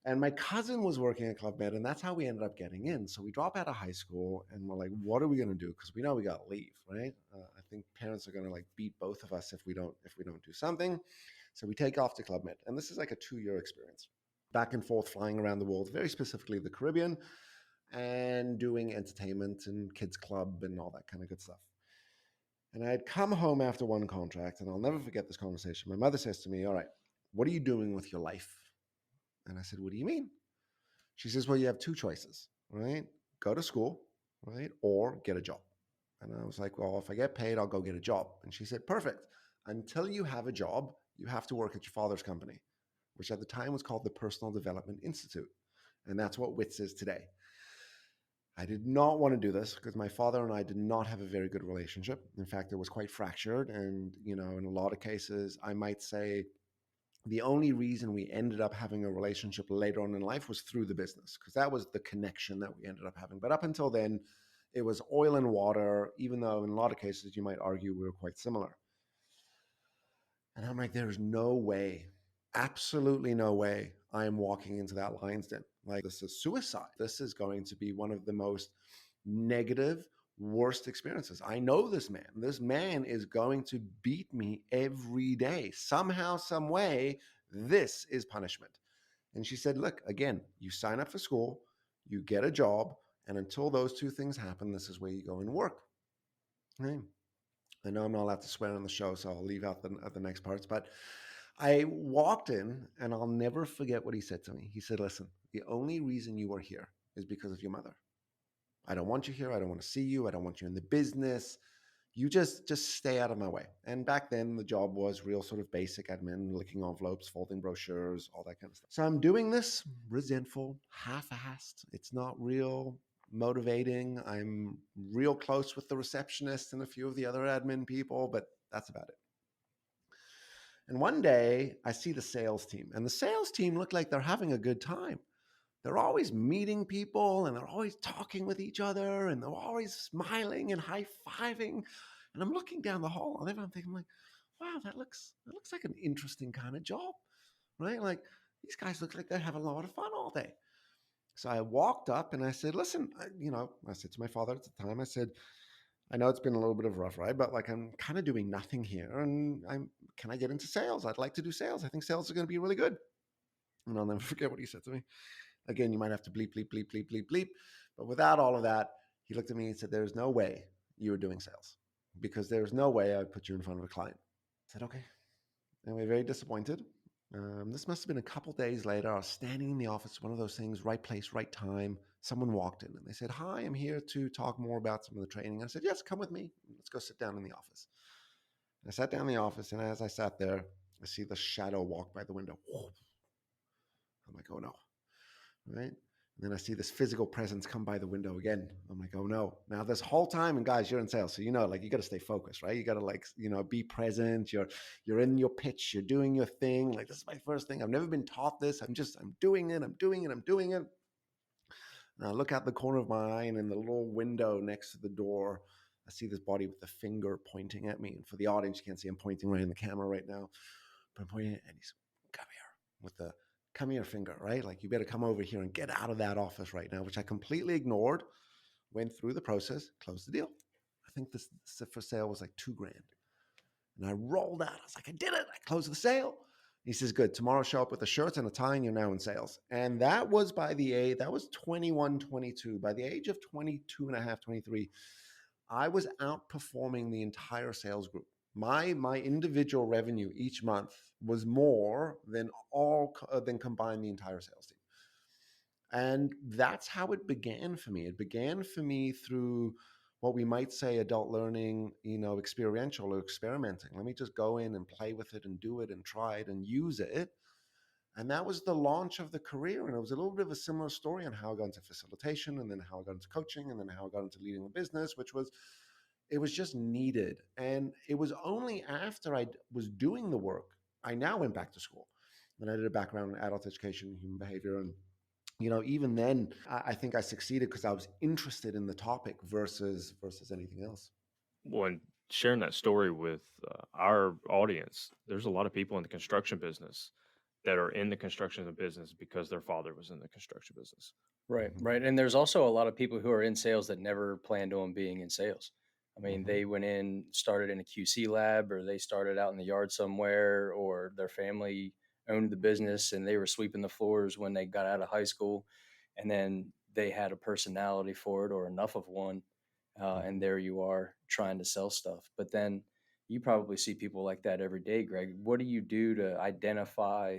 And my cousin was working at Club Med, and that's how we ended up getting in. So we drop out of high school, and we're like, what are we gonna do? Because we know we gotta leave, right? I think parents are gonna like beat both of us if we don't do something. So we take off to Club Med, and this is like a 2-year experience, back and forth, flying around the world, very specifically the Caribbean, and doing entertainment and kids club and all that kind of good stuff. And I had come home after one contract, and I'll never forget this conversation. My mother says to me, all right, what are you doing with your life? And I said, what do you mean? She says, well, you have 2 choices, right? Go to school, right? Or get a job. And I was like, well, if I get paid, I'll go get a job. And she said, perfect. Until you have a job, you have to work at your father's company, which at the time was called the Personal Development Institute. And that's what Witz is today. I did not want to do this because my father and I did not have a very good relationship. In fact, it was quite fractured. And, in a lot of cases, I might say the only reason we ended up having a relationship later on in life was through the business, because that was the connection that we ended up having. But up until then, it was oil and water, even though in a lot of cases, you might argue we were quite similar. And I'm like, there's no way, absolutely no way I am walking into that lion's den. Like, this is suicide. This is going to be one of the most negative, worst experiences. I know this man. This man is going to beat me every day. Somehow, some way, this is punishment. And she said, look, again, you sign up for school, you get a job, and until those two things happen, this is where you go and work. Right? I know I'm not allowed to swear on the show, so I'll leave out the next parts. But I walked in, and I'll never forget what he said to me. He said, listen, the only reason you are here is because of your mother. I don't want you here. I don't want to see you. I don't want you in the business. You just stay out of my way. And back then, the job was real sort of basic admin, licking envelopes, folding brochures, all that kind of stuff. So I'm doing this resentful, half-assed. It's not real motivating. I'm real close with the receptionist and a few of the other admin people, but that's about it. And one day I see the sales team, and the sales team look like they're having a good time. They're always meeting people, and they're always talking with each other, and they're always smiling and high-fiving. And I'm looking down the hall, and I'm thinking, like, wow, that looks like an interesting kind of job, right? Like, these guys look like they have a lot of fun all day. So I walked up and I said, listen, I said to my father at the time, I said, I know it's been a little bit of a rough ride, but like, I'm kind of doing nothing here, and can I get into sales? I'd like to do sales. I think sales is going to be really good. And I'll never forget what he said to me. Again, you might have to bleep, bleep, bleep, bleep, bleep, bleep. But without all of that, he looked at me and said, there's no way you were doing sales, because there's no way I'd put you in front of a client. I said, okay. And we're very disappointed. This must have been a couple days later. I was standing in the office, one of those things, right place, right time. Someone walked in and they said, hi, I'm here to talk more about some of the training. I said, yes, come with me. Let's go sit down in the office. I sat down in the office, and as I sat there, I see the shadow walk by the window. I'm like, oh no, right? And then I see this physical presence come by the window again. I'm like, oh no. Now this whole time, and guys, you're in sales, so like you got to stay focused, right? You got to be present. You're in your pitch. You're doing your thing. Like, this is my first thing. I've never been taught this. I'm doing it. I'm doing it. And I look out the corner of my eye, and in the little window next to the door, I see this body with a finger pointing at me. And for the audience, you can't see I'm pointing right in the camera right now, but I'm pointing, and he's, come here, with the come here finger, right? Like, you better come over here and get out of that office right now, which I completely ignored, went through the process, closed the deal. I think this for sale was like $2,000. And I rolled out. I was like, I did it. I closed the sale. He says, good. Tomorrow, show up with a shirt and a tie, and you're now in sales. And that was that was 21, 22. By the age of 22 and a half, 23, I was outperforming the entire sales group. My individual revenue each month was more than combined the entire sales team. And that's how it began for me. It began for me through what we might say adult learning, experiential or experimenting. Let me just go in and play with it and do it and try it and use it. And that was the launch of the career. And it was a little bit of a similar story on how I got into facilitation, and then how I got into coaching, and then how I got into leading a business, it was just needed. And it was only after I was doing the work, I now went back to school. And I did a background in adult education, human behavior. And, even then, I think I succeeded because I was interested in the topic versus anything else. When sharing that story with our audience, there's a lot of people in the construction business that are in the construction business because their father was in the construction business. Right, right. And there's also a lot of people who are in sales that never planned on being in sales. I mean, they went in, started in a QC lab, or they started out in the yard somewhere, or their family owned the business and they were sweeping the floors when they got out of high school. And then they had a personality for it, or enough of one. And there you are trying to sell stuff. But then you probably see people like that every day, Greg. What do you do to identify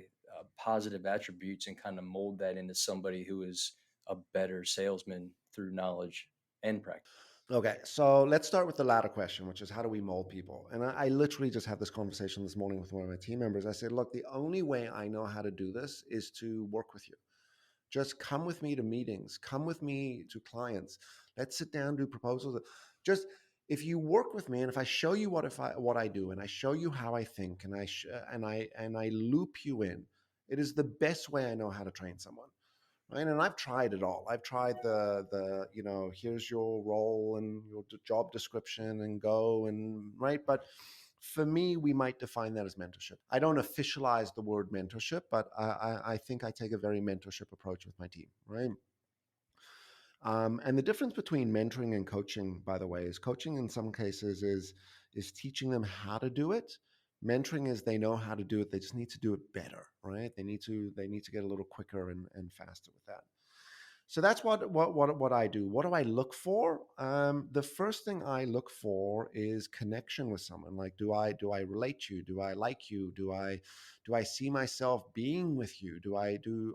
positive attributes and kind of mold that into somebody who is a better salesman through knowledge and practice? Okay, so let's start with the latter question, which is, how do we mold people? And I literally just had this conversation this morning with one of my team members. I said, look, the only way I know how to do this is to work with you. Just come with me to meetings, come with me to clients. Let's sit down, do proposals. Just, if you work with me, and if I show you what I do, and I show you how I think, and I loop you in, it is the best way I know how to train someone. Right? And I've tried it all. I've tried the here's your role and your job description and go, and right. But For me, we might define that as mentorship. I don't officialize the word mentorship, but I think I take a very mentorship approach with my team, right? And the difference between mentoring and coaching, by the way, is coaching in some cases is teaching them how to do it. Mentoring is they know how to do it. They just need to do it better, right? They need to get a little quicker and faster with that. So that's what I do. What do I look for? The first thing I look for is connection with someone. Like, do I relate to you? Do I like you? Do I see myself being with you?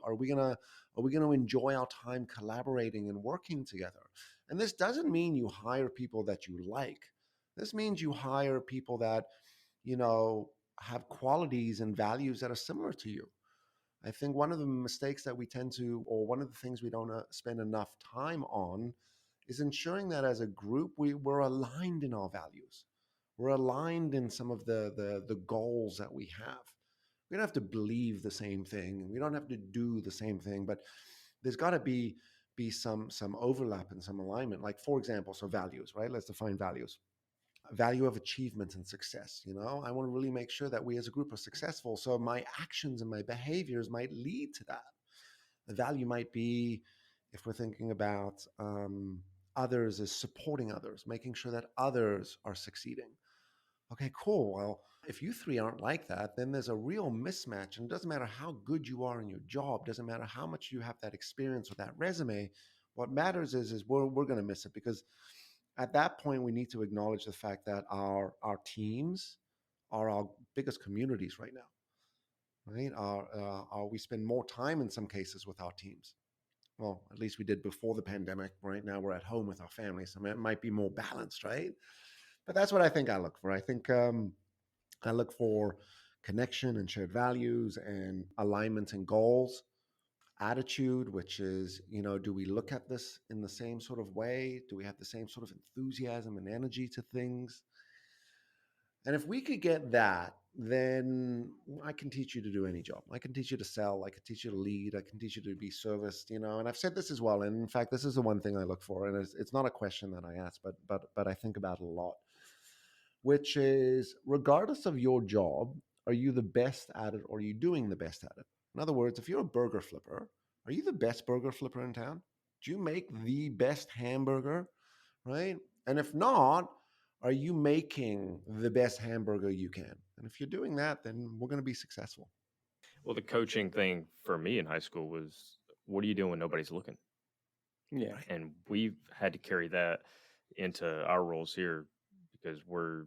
Are we gonna enjoy our time collaborating and working together? And this doesn't mean you hire people that you like. This means you hire people that, have qualities and values that are similar to you. I think one of the mistakes that we tend to, or one of the things we don't spend enough time on, is ensuring that as a group we're aligned in our values. We're aligned in some of the goals that we have. We don't have to believe the same thing, and we don't have to do the same thing, but there's got to be some overlap and some alignment. Like, for example, so values, right? Let's define values. Value of achievement and success. I want to really make sure that we as a group are successful. So my actions and my behaviors might lead to that. The value might be, if we're thinking about others, is supporting others, making sure that others are succeeding. Okay, cool. Well, if you three aren't like that, then there's a real mismatch. And it doesn't matter how good you are in your job, doesn't matter how much you have that experience with that resume. What matters is we're going to miss it, because at that point, we need to acknowledge the fact that our teams are our biggest communities right now, right? We spend more time in some cases with our teams. Well, at least we did before the pandemic. Right now, we're at home with our families, so it might be more balanced, right? But that's what I think I look for. I think I look for connection and shared values and alignment and goals. Attitude, which is, do we look at this in the same sort of way? Do we have the same sort of enthusiasm and energy to things? And if we could get that, then I can teach you to do any job. I can teach you to sell. I can teach you to lead. I can teach you to be serviced, and I've said this as well. And in fact, this is the one thing I look for. And it's not a question that I ask, but I think about it a lot, which is, regardless of your job, are you the best at it, or are you doing the best at it? In other words, if you're a burger flipper, are you the best burger flipper in town? Do you make the best hamburger, right? And if not, are you making the best hamburger you can? And if you're doing that, then we're going to be successful. Well, the coaching thing for me in high school was, what are you doing when nobody's looking? Yeah. And we've had to carry that into our roles here, because we're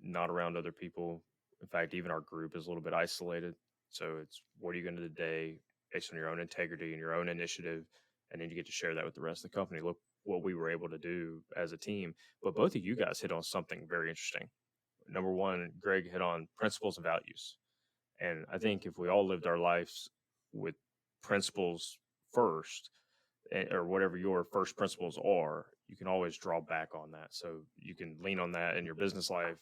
not around other people. In fact, even our group is a little bit isolated. So it's, what are you going to do today based on your own integrity and your own initiative? And then you get to share that with the rest of the company. Look what we were able to do as a team. But both of you guys hit on something very interesting. Number one, Greg hit on principles and values. And I think if we all lived our lives with principles first, or whatever your first principles are, you can always draw back on that. So you can lean on that in your business life,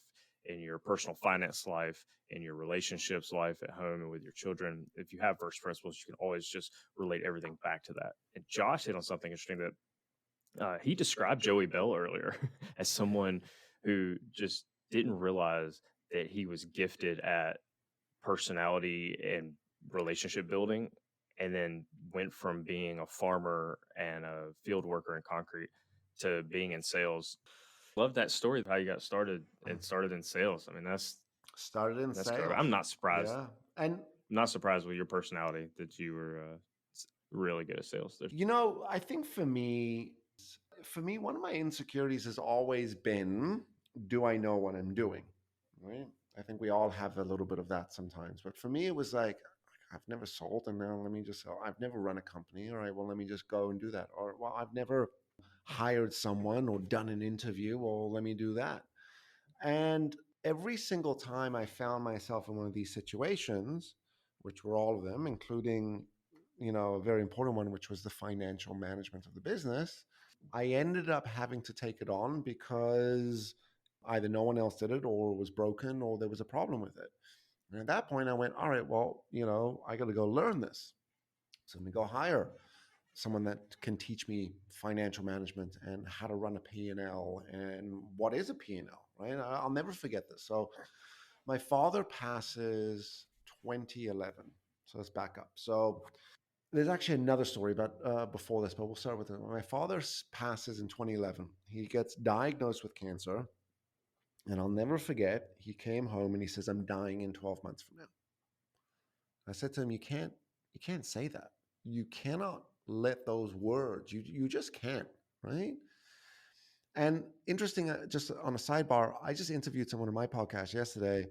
in your personal finance life, in your relationships life at home and with your children. If you have first principles, you can always just relate everything back to that. And Josh hit on something interesting that he described Joey Bell earlier as someone who just didn't realize that he was gifted at personality and relationship building, and then went from being a farmer and a field worker in concrete to being in sales. Love that story, how you got started and started in sales. I mean, that's sales. great. I'm not surprised. Yeah. And I'm not surprised with your personality that you were really good at sales. I think for me, one of my insecurities has always been, do I know what I'm doing? Right? I think we all have a little bit of that sometimes. But for me, it was like, I've never sold, and now let me just sell. I've never run a company. All right, well, let me just go and do that. Or, well, I've never hired someone or done an interview. Well, let me do that. And every single time I found myself in one of these situations, which were all of them, including, a very important one, which was the financial management of the business, I ended up having to take it on because either no one else did it, or it was broken, or there was a problem with it. And at that point I went, all right, well, I got to go learn this. So let me go hire someone that can teach me financial management and how to run a P&L and what is a P&L, right? I'll never forget this. So My father passes 2011. So let's back up. So there's actually another story about before this, but we'll start with it. When my father passes in 2011, he gets diagnosed with cancer. And I'll never forget, he came home and he says, I'm dying in 12 months from now. I said to him, you can't say that. You cannot let those words, you just can't, right? And interesting, just on a sidebar, I just interviewed someone on my podcast yesterday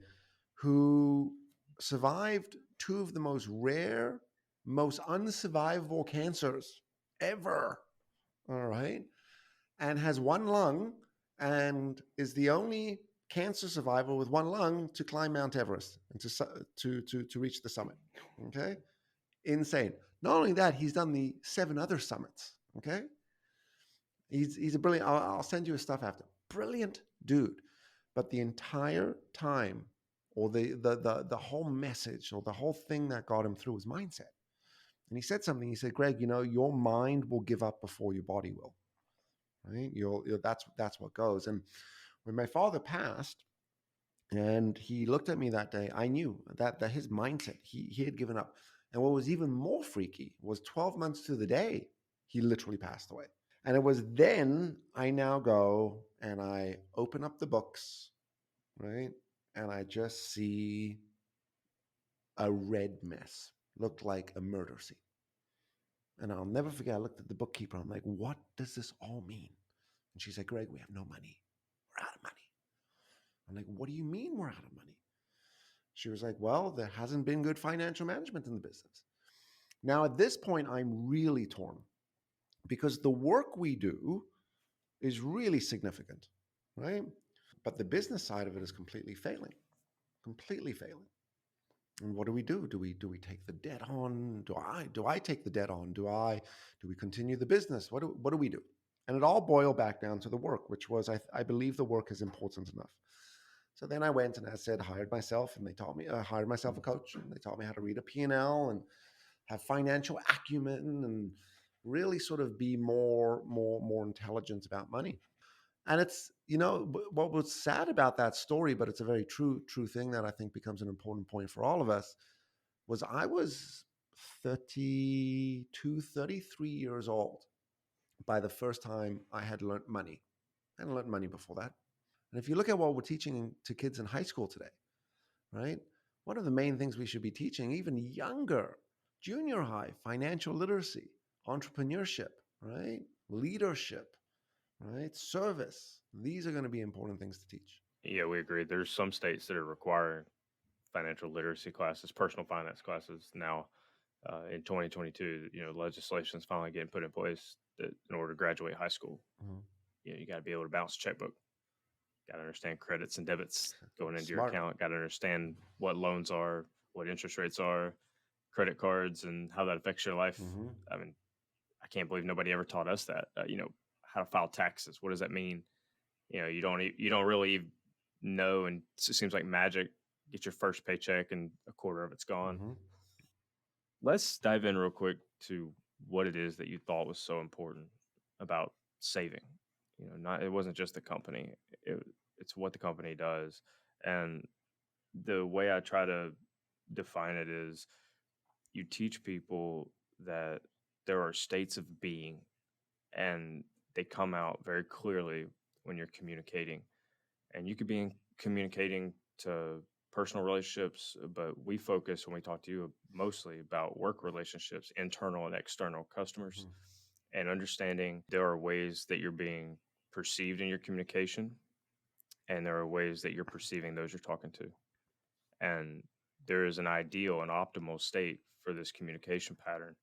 who survived two of the most rare, most unsurvivable cancers ever. All right. And has one lung and is the only cancer survivor with one lung to climb Mount Everest and to reach the summit. Okay. Insane. Not only that, he's done the 7 other summits. Okay. He's a brilliant, I'll send you his stuff after. Brilliant dude. But the entire time, or the whole message, or the whole thing that got him through was mindset. And he said something. He said, Greg, your mind will give up before your body will. Right? That's what goes. And when my father passed, and he looked at me that day, I knew that his mindset, he had given up. And what was even more freaky was 12 months to the day, he literally passed away. And it was then I now go and I open up the books, right? And I just see a red mess, looked like a murder scene. And I'll never forget, I looked at the bookkeeper. I'm like, what does this all mean? And she said, Greg, we have no money. We're out of money. I'm like, what do you mean we're out of money? She was like, well, there hasn't been good financial management in the business. Now, at this point, I'm really torn because the work we do is really significant, right? But the business side of it is completely failing. And what do we do? Do we take the debt on? Do I take the debt on? Do we continue the business? What do we do? And it all boiled back down to the work, which was I believe the work is important enough. So then I went and I said, hired myself, and they taught me, hired myself a coach, and they taught me how to read a P&L and have financial acumen and really sort of be more intelligent about money. And it's, what was sad about that story, but it's a very true thing that I think becomes an important point for all of us, was I was 32, 33 years old by the first time I had learned money. I hadn't learned money before that. And if you look at what we're teaching to kids in high school today, right? One of the main things we should be teaching, even younger, junior high, financial literacy, entrepreneurship, right? Leadership, right? Service. These are going to be important things to teach. Yeah, we agree. There's some states that are requiring financial literacy classes, personal finance classes now. In 2022, legislation is finally getting put in place that in order to graduate high school, you got to be able to balance a checkbook. Got to understand credits and debits going into your account. Got to understand what loans are, what interest rates are, credit cards, and how that affects your life. I mean, I can't believe nobody ever taught us that. How to file taxes. What does that mean? You don't really know, and it seems like magic. Get your first paycheck and a quarter of it's gone. Let's dive in real quick to what it is that you thought was so important about saving. It wasn't just the company; it's what the company does. And the way I try to define it is, you teach people that there are states of being, and they come out very clearly when you're communicating. And you could be communicating to personal relationships, but we focus when we talk to you mostly about work relationships, internal and external customers, and understanding there are ways that you're being perceived in your communication, and there are ways that you're perceiving those you're talking to. And there is an ideal and optimal state for this communication pattern.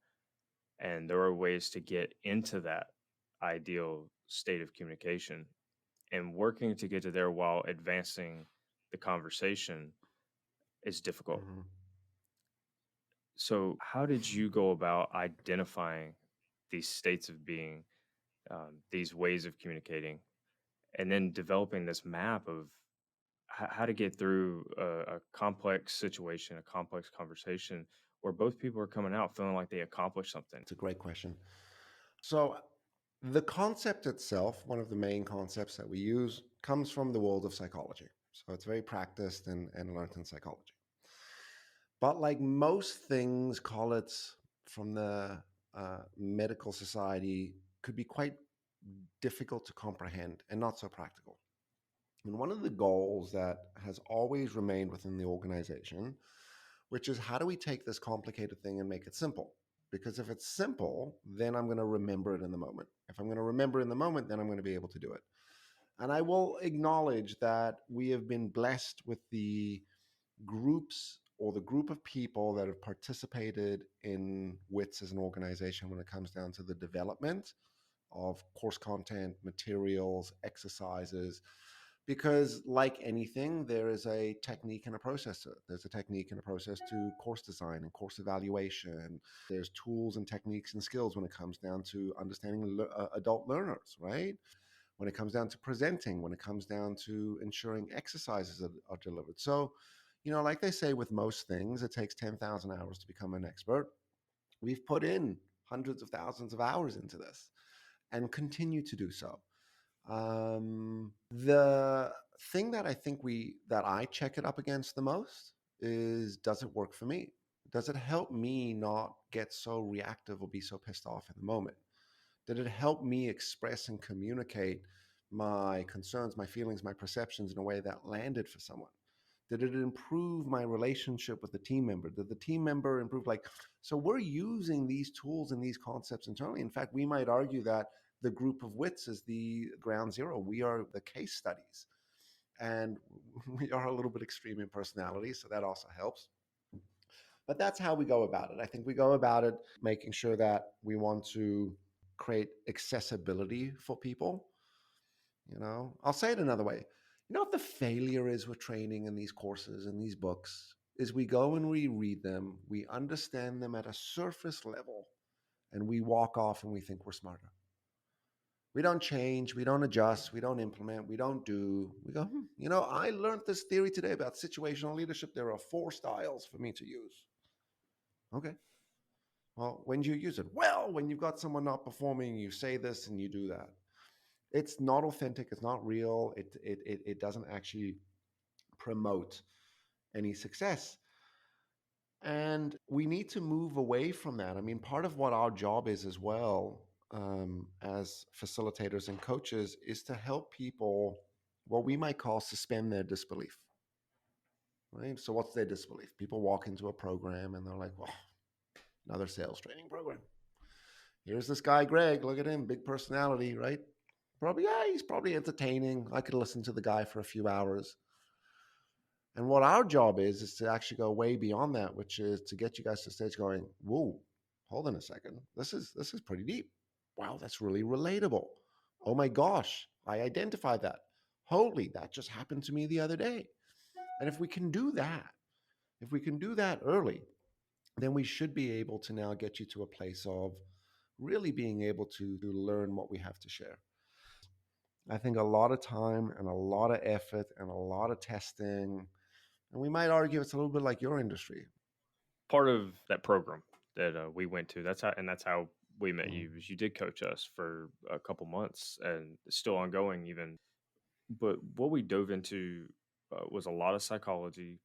And there are ways to get into that ideal state of communication, and working to get to there while advancing the conversation is difficult. So how did you go about identifying these states of being, these ways of communicating, and then developing this map of how to get through a complex situation, a complex conversation where both people are coming out feeling like they accomplished something? It's a great question. So the concept itself, one of the main concepts that we use comes from the world of psychology. So it's very practiced and learned in psychology. But like most things, call it from the medical society, could be quite difficult to comprehend and not so practical. And one of the goals that has always remained within the organization, which is how do we take this complicated thing and make it simple? Because if it's simple, then I'm going to remember it in the moment. If I'm going to remember in the moment, then I'm going to be able to do it. And I will acknowledge that we have been blessed with the groups or the group of people that have participated in Witz as an organization when it comes down to the development of course content, materials, exercises, because like anything, there is a technique and a process to it. There's a technique and a process to course design and course evaluation. There's tools and techniques and skills when it comes down to understanding adult learners, right? When it comes down to presenting, when it comes down to ensuring exercises are delivered. So, like they say with most things, it takes 10,000 hours to become an expert. We've put in hundreds of thousands of hours into this and continue to do so. The thing that I think that I check it up against the most is, does it work for me? Does it help me not get so reactive or be so pissed off in the moment? Did it help me express and communicate my concerns, my feelings, my perceptions in a way that landed for someone? Did it improve my relationship with the team member? Did the team member improve? So we're using these tools and these concepts internally. In fact, we might argue that the group of Witz is the ground zero. We are the case studies. And we are a little bit extreme in personality, so that also helps. But that's how we go about it. I think we go about it making sure that we want to create accessibility for people. I'll say it another way. What the failure is with training in these courses and these books is we go and we read them, we understand them at a surface level, and we walk off and we think we're smarter. We don't change, we don't adjust, we don't implement, we don't do. We go, I learned this theory today about situational leadership. There are 4 styles for me to use. Okay. Well, when do you use it? Well, when you've got someone not performing, you say this and you do that. It's not authentic. It's not real. It doesn't actually promote any success. And we need to move away from that. I mean, part of what our job is as well, as facilitators and coaches, is to help people, what we might call suspend their disbelief. Right? So what's their disbelief? People walk into a program and they're like, well, another sales training program. Here's this guy, Greg. Look at him. Big personality, right? He's probably entertaining. I could listen to the guy for a few hours. And what our job is to actually go way beyond that, which is to get you guys to the stage going, whoa, hold on a second. This is pretty deep. Wow, that's really relatable. Oh my gosh, I identified that. Holy, that just happened to me the other day. And if we can do that early, then we should be able to now get you to a place of really being able to learn what we have to share. I think a lot of time and a lot of effort and a lot of testing, and we might argue it's a little bit like your industry. Part of that program that we went to, that's how we met you. Was you did coach us for a couple months, and it's still ongoing even. But what we dove into was a lot of psychology,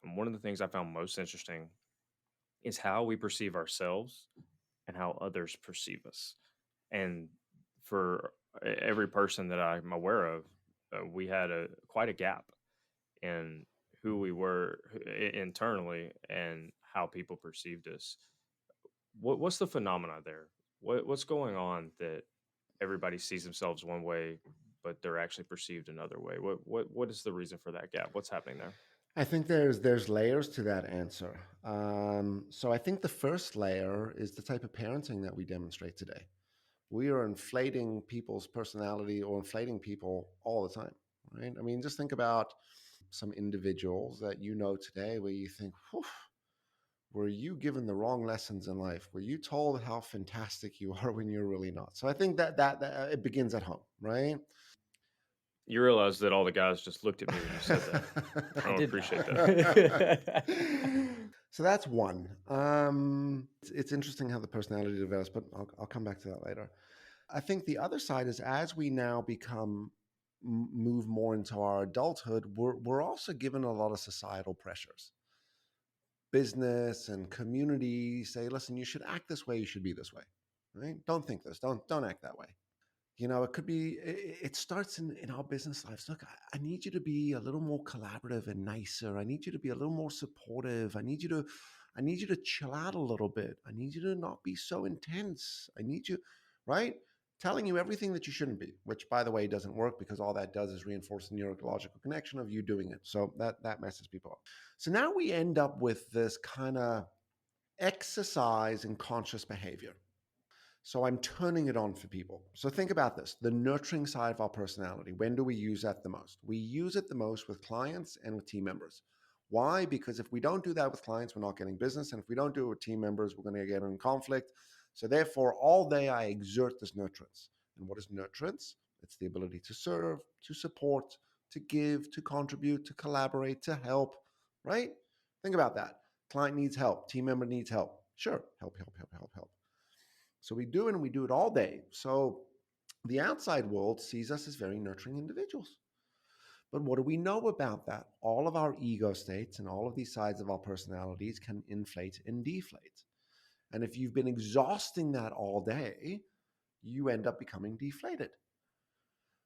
and one of the things I found most interesting is how we perceive ourselves and how others perceive us. And for every person that I'm aware of, we had quite a gap in who we were internally and how people perceived us. What's the phenomena there? What's going on that everybody sees themselves one way, but they're actually perceived another way? What is the reason for that gap? What's happening there? I think there's layers to that answer. So I think the first layer is the type of parenting that we demonstrate today. We are inflating people's personality or inflating people all the time, right? I mean, just think about some individuals that today where you think, were you given the wrong lessons in life? Were you told how fantastic you are when you're really not? So I think that it begins at home, right? You realize that all the guys just looked at me when you said that. I don't appreciate that. So that's one. It's interesting how the personality develops, but I'll come back to that later. I think the other side is, as we now become move more into our adulthood, we're also given a lot of societal pressures. Business and community say, listen, you should act this way, you should be this way, right? Don't think this, don't act that way. It could be, it starts in our business lives. Look, I need you to be a little more collaborative and nicer. I need you to be a little more supportive. I need you to chill out a little bit. I need you to not be so intense. I need you, right? Telling you everything that you shouldn't be, which by the way doesn't work, because all that does is reinforce the neurological connection of you doing it. So that messes people up. So now we end up with this kind of exercise in conscious behavior. So I'm turning it on for people. So think about this, the nurturing side of our personality. When do we use that the most? We use it the most with clients and with team members. Why? Because if we don't do that with clients, we're not getting business. And if we don't do it with team members, we're going to get in conflict. So therefore, all day I exert this nurturance. And what is nurturance? It's the ability to serve, to support, to give, to contribute, to collaborate, to help, right? Think about that. Client needs help. Team member needs help. Sure, help. So we do it, and we do it all day. So the outside world sees us as very nurturing individuals. But what do we know about that? All of our ego states and all of these sides of our personalities can inflate and deflate. And if you've been exhausting that all day, you end up becoming deflated.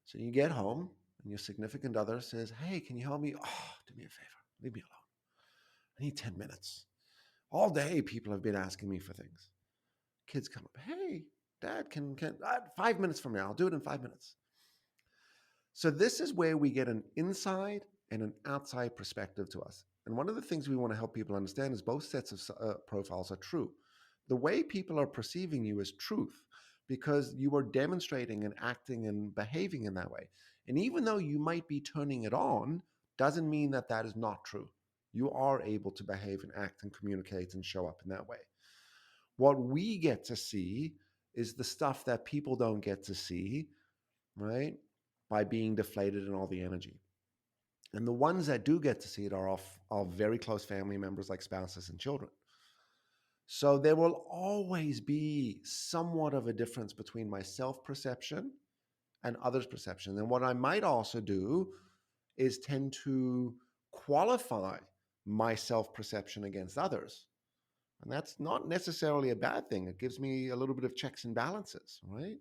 So you get home and your significant other says, hey, can you help me? Oh, do me a favor. Leave me alone. I need 10 minutes. All day people have been asking me for things. Kids come up, hey, Dad, can 5 minutes from now, I'll do it in 5 minutes. So this is where we get an inside and an outside perspective to us. And one of the things we want to help people understand is both sets of profiles are true. The way people are perceiving you is truth, because you are demonstrating and acting and behaving in that way. And even though you might be turning it on, doesn't mean that that is not true. You are able to behave and act and communicate and show up in that way. What we get to see is the stuff that people don't get to see, right? By being deflated in all the energy. And the ones that do get to see it are very close family members, like spouses and children. So there will always be somewhat of a difference between my self-perception and others' perception. And what I might also do is tend to qualify my self-perception against others. And that's not necessarily a bad thing. It gives me a little bit of checks and balances, right?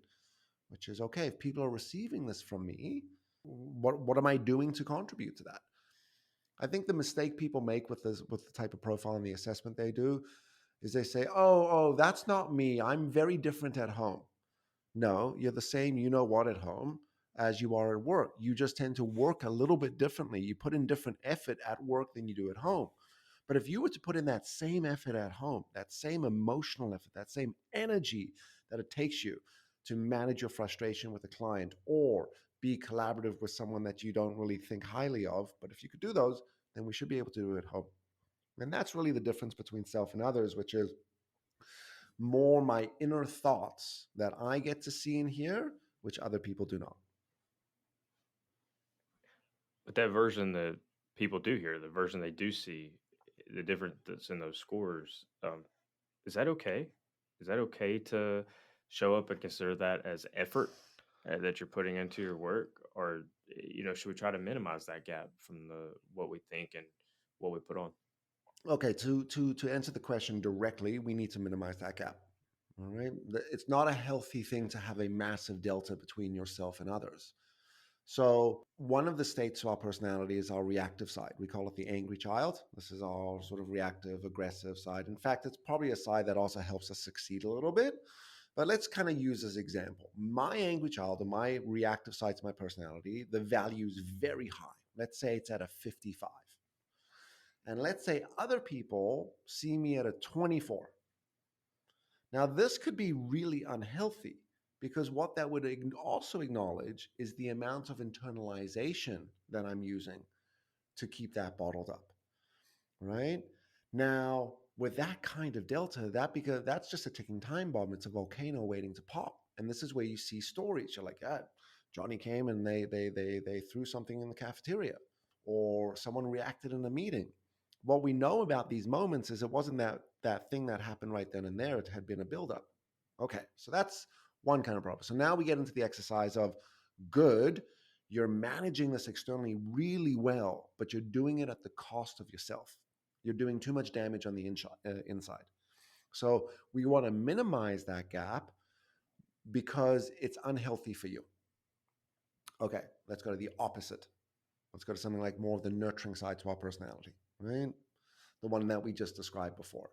Which is, okay, if people are receiving this from me, what am I doing to contribute to that? I think the mistake people make with the type of profile and the assessment they do is they say, oh, that's not me. I'm very different at home. No, you're the same, you know what, at home as you are at work. You just tend to work a little bit differently. You put in different effort at work than you do at home. But if you were to put in that same effort at home, that same emotional effort, that same energy that it takes you to manage your frustration with a client or be collaborative with someone that you don't really think highly of, but if you could do those, then we should be able to do it at home. And that's really the difference between self and others, which is more my inner thoughts that I get to see and hear, which other people do not. But that version that people do hear, the version they do see, the difference that's in those scores, is that okay? Is that okay to show up and consider that as effort that you're putting into your work? Or, should we try to minimize that gap from what we think and what we put on? Okay, to answer the question directly, we need to minimize that gap. All right. It's not a healthy thing to have a massive delta between yourself and others. So one of the states of our personality is our reactive side. We call it the angry child. This is our sort of reactive, aggressive side. In fact, it's probably a side that also helps us succeed a little bit. But let's kind of use as example. My angry child, or my reactive side to my personality, the value is very high. Let's say it's at a 55. And let's say other people see me at a 24. Now, this could be really unhealthy, because what that would also acknowledge is the amount of internalization that I'm using to keep that bottled up, right? Now, with that kind of delta, because that's just a ticking time bomb. It's a volcano waiting to pop. And this is where you see stories. You're like, yeah, Johnny came and they threw something in the cafeteria, or someone reacted in a meeting. What we know about these moments is it wasn't that thing that happened right then and there. It had been a buildup. Okay, so that's one kind of problem. So now we get into the exercise of good. you're managing this externally really well, but you're doing it at the cost of yourself. You're doing too much damage on the inside. So we want to minimize that gap because it's unhealthy for you. Okay, let's go to the opposite. Let's go to something like more of the nurturing side to our personality, right? The one that we just described before.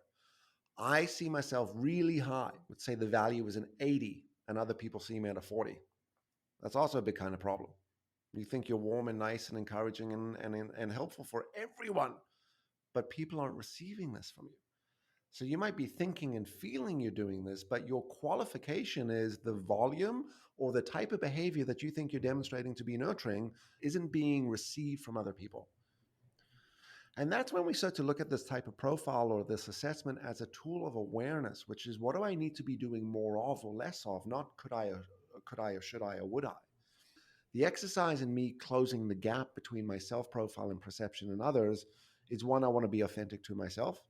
I see myself really high. Let's say the value is an 80 and other people see me at a 40. That's also a big kind of problem. You think you're warm and nice and encouraging and helpful for everyone, but people aren't receiving this from you. So you might be thinking and feeling you're doing this, but your qualification is the volume or the type of behavior that you think you're demonstrating to be nurturing isn't being received from other people. And that's when we start to look at this type of profile or this assessment as a tool of awareness, which is what do I need to be doing more of or less of, not could I or should I or would I. The exercise in me closing the gap between my self-profile and perception and others is one I want to be authentic to myself.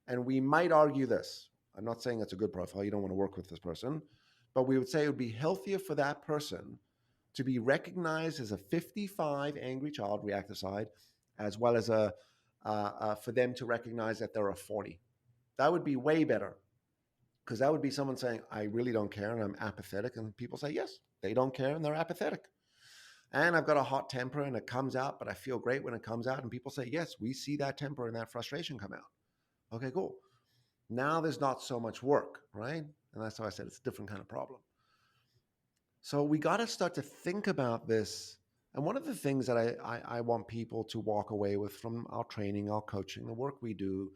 And we might argue this. I'm not saying it's a good profile. You don't want to work with this person. But we would say it would be healthier for that person to be recognized as a 55 angry child reactive side, as well as for them to recognize that they're a 40. That would be way better, because that would be someone saying, I really don't care and I'm apathetic. And people say, yes, they don't care and they're apathetic. And I've got a hot temper and it comes out, but I feel great when it comes out. And people say, yes, we see that temper and that frustration come out. Okay, cool. Now there's not so much work, right? And that's why I said it's a different kind of problem. So we got to start to think about this. And one of the things that I want people to walk away with from our training, our coaching, the work we do,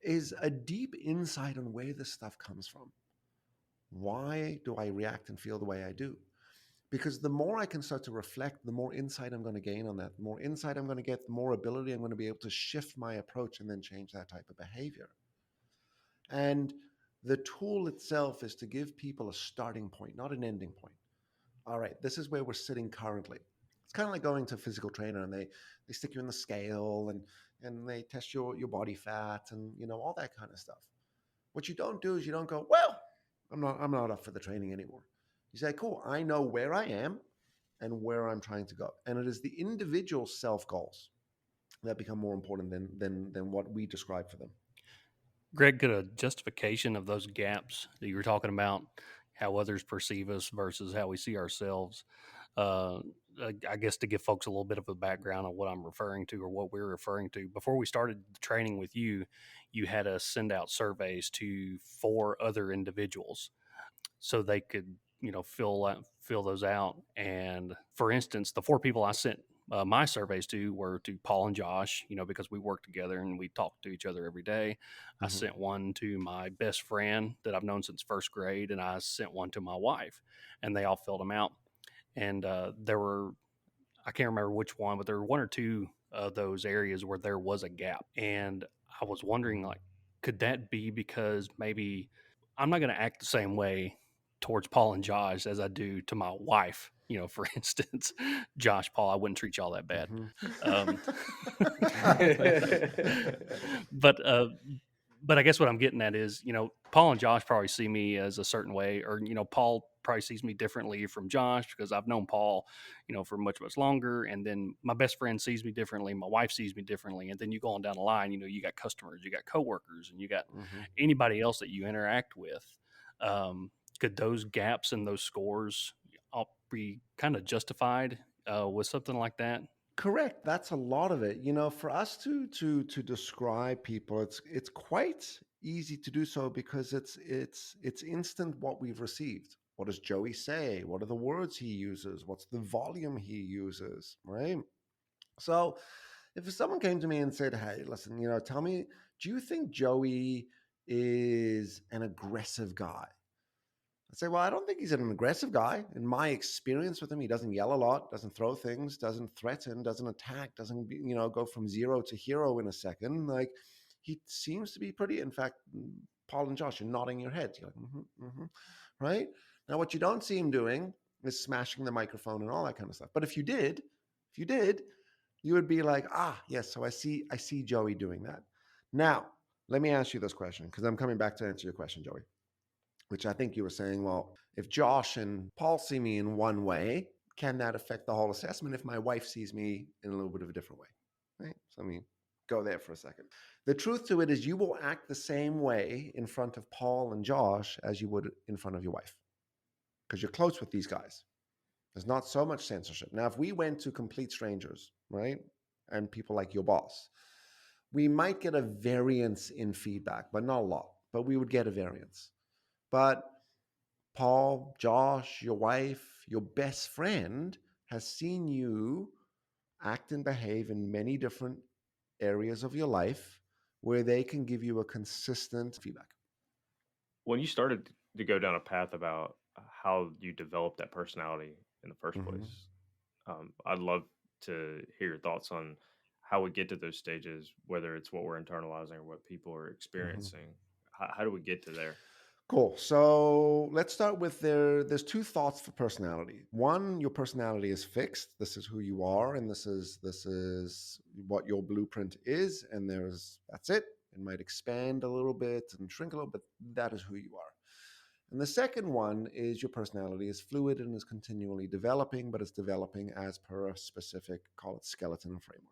is a deep insight on where this stuff comes from. Why do I react and feel the way I do? Because the more I can start to reflect, the more insight I'm going to gain on that. The more insight I'm going to get, the more ability I'm going to be able to shift my approach and then change that type of behavior. And the tool itself is to give people a starting point, not an ending point. All right, this is where we're sitting currently. It's kind of like going to a physical trainer and they stick you in the scale and they test your body fat and all that kind of stuff. What you don't do is you don't go, well, I'm not up for the training anymore. You say, cool, I know where I am and where I'm trying to go. And it is the individual self goals that become more important than what we describe for them. Greg, could a justification of those gaps that you were talking about, how others perceive us versus how we see ourselves, I guess to give folks a little bit of a background on what I'm referring to or what we're referring to. Before we started the training with you, you had us send out surveys to 4 other individuals so they could, fill those out. And for instance, the 4 people I sent my surveys to were to Paul and Josh, because we work together and we talk to each other every day. I sent one to my best friend that I've known since first grade, and I sent one to my wife, and they all filled them out. And there were, I can't remember which one, but there were 1 or 2 of those areas where there was a gap. And I was wondering, like, could that be because maybe I'm not going to act the same way towards Paul and Josh as I do to my wife? For instance, Josh, Paul, I wouldn't treat y'all that bad. But I guess what I'm getting at is, Paul and Josh probably see me as a certain way, or, Paul probably sees me differently from Josh because I've known Paul, for much, much longer. And then my best friend sees me differently. My wife sees me differently. And then you go on down the line, you got customers, you got coworkers, and you got anybody else that you interact with. Could those gaps and those scores all be kind of justified with something like that? Correct. That's a lot of it. For us to describe people, it's quite easy to do so because it's instant what we've received. What does Joey say? What are the words he uses? What's the volume he uses? Right. So if someone came to me and said, hey, listen, tell me, do you think Joey is an aggressive guy? I'd say, well, I don't think he's an aggressive guy. In my experience with him, he doesn't yell a lot, doesn't throw things, doesn't threaten, doesn't attack, doesn't, go from 0 to hero in a second. Like, he seems to be pretty, in fact, Paul and Josh, you're nodding your head. You're like, right? Now, what you don't see him doing is smashing the microphone and all that kind of stuff. But if you did, you would be like, yes, so I see Joey doing that. Now, let me ask you this question, because I'm coming back to answer your question, Joey. Which I think you were saying, well, if Josh and Paul see me in one way, can that affect the whole assessment if my wife sees me in a little bit of a different way? Right? So let me go there for a second. The truth to it is you will act the same way in front of Paul and Josh as you would in front of your wife because you're close with these guys. There's not so much censorship. Now, if we went to complete strangers, right, and people like your boss, we might get a variance in feedback, but not a lot, but we would get a variance. But Paul, Josh, your wife, your best friend has seen you act and behave in many different areas of your life where they can give you a consistent feedback. When you started to go down a path about how you developed that personality in the first Mhm. place, I'd love to hear your thoughts on how we get to those stages, whether it's what we're internalizing or what people are experiencing. How do we get to there? Cool. So let's start with there's two thoughts for personality. One, your personality is fixed. This is who you are, and this is what your blueprint is, and that's it. It might expand a little bit and shrink a little, but that is who you are. And the second one is your personality is fluid and is continually developing, but it's developing as per a specific, call it skeleton and framework.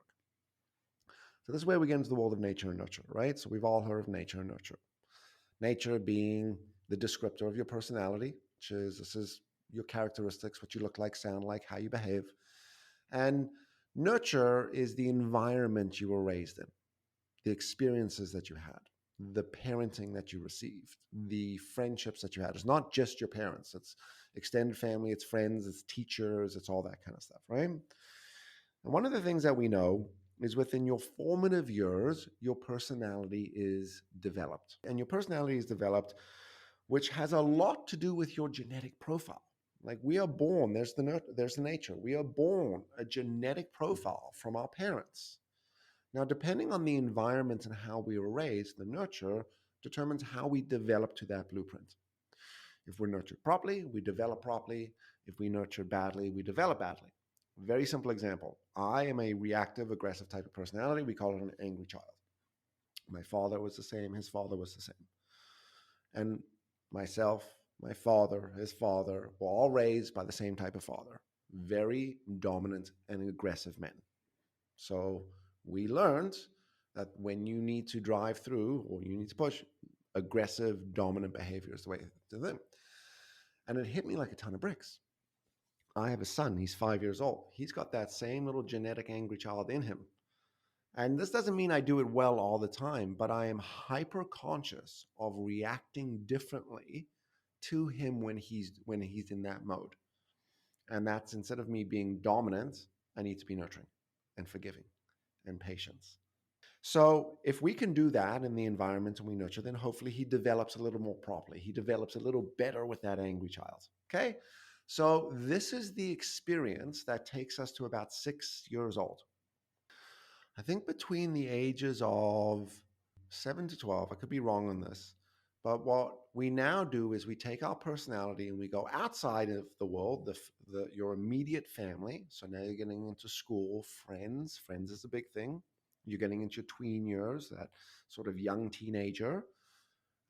So this is where we get into the world of nature and nurture, right? So we've all heard of nature and nurture. Nature being the descriptor of your personality, this is your characteristics, what you look like, sound like, how you behave. And nurture is the environment you were raised in, the experiences that you had, the parenting that you received, the friendships that you had. It's not just your parents, it's extended family, it's friends, it's teachers, it's all that kind of stuff, right? And one of the things that we know is within your formative years, your personality is developed. And your personality is developed, which has a lot to do with your genetic profile. Like we are born, there's the nature. We are born a genetic profile from our parents. Now, depending on the environment and how we were raised, the nurture determines how we develop to that blueprint. If we're nurtured properly, we develop properly. If we nurture badly, we develop badly. Very simple example. I am a reactive, aggressive type of personality. We call it an angry child. My father was the same. His father was the same. And myself, my father, his father were all raised by the same type of father. Very dominant and aggressive men. So we learned that when you need to drive through or you need to push, aggressive, dominant behavior is the way to them. And it hit me like a ton of bricks. I have a son, he's 5 years old. He's got that same little genetic angry child in him. And this doesn't mean I do it well all the time, but I am hyper conscious of reacting differently to him when he's in that mode. And that's instead of me being dominant, I need to be nurturing and forgiving and patience. So if we can do that in the environment and we nurture, then hopefully he develops a little more properly. He develops a little better with that angry child. Okay. So this is the experience that takes us to about 6 years old. I think between the ages of 7 to 12, I could be wrong on this, but what we now do is we take our personality and we go outside of the world, your immediate family. So now you're getting into school, friends. Friends is a big thing. You're getting into your tween years, that sort of young teenager.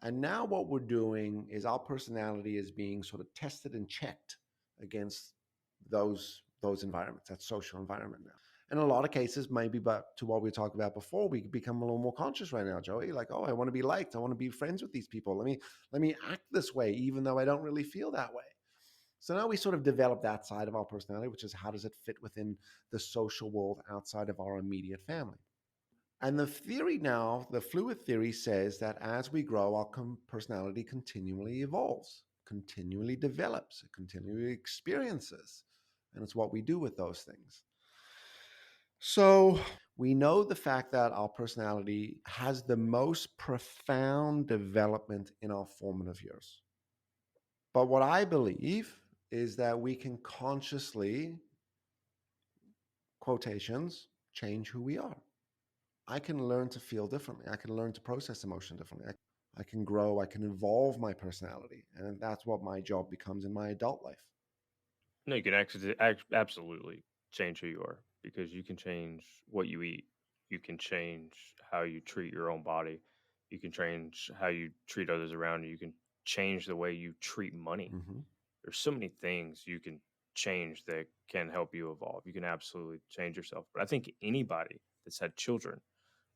And now what we're doing is our personality is being sort of tested and checked against those environments, that social environment now. In a lot of cases, maybe but to what we talked about before, we become a little more conscious right now, Joey. Like, oh, I want to be liked. I want to be friends with these people. Let me act this way, even though I don't really feel that way. So now we sort of develop that side of our personality, which is how does it fit within the social world outside of our immediate family? And the theory now, the fluid theory says that as we grow, our personality continually evolves, continually develops, continually experiences. And it's what we do with those things. So we know the fact that our personality has the most profound development in our formative years. But what I believe is that we can consciously, quotations, change who we are. I can learn to feel differently. I can learn to process emotion differently. I can grow. I can evolve my personality. And that's what my job becomes in my adult life. No, you can absolutely change who you are because you can change what you eat. You can change how you treat your own body. You can change how you treat others around you. You can change the way you treat money. Mm-hmm. There's so many things you can change that can help you evolve. You can absolutely change yourself. But I think anybody that's had children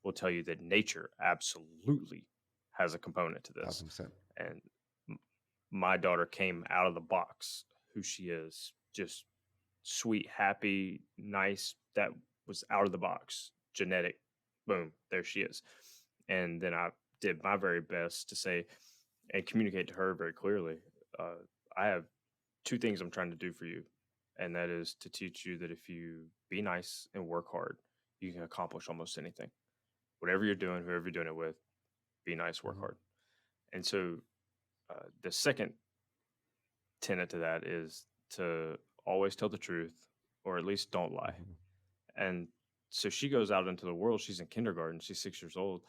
will tell you that nature absolutely has a component to this. 1,000%. And m- my daughter came out of the box who she is, just sweet, happy, nice. That was out of the box, genetic. Boom, there she is. And then I did my very best to say and communicate to her very clearly. I have two things I'm trying to do for you, and that is to teach you that if you be nice and work hard, you can accomplish almost anything. Whatever you're doing, whoever you're doing it with, be nice, work hard. And so the second tenet to that is to always tell the truth, or at least don't lie. And so she goes out into the world. She's in kindergarten. She's 6 years old,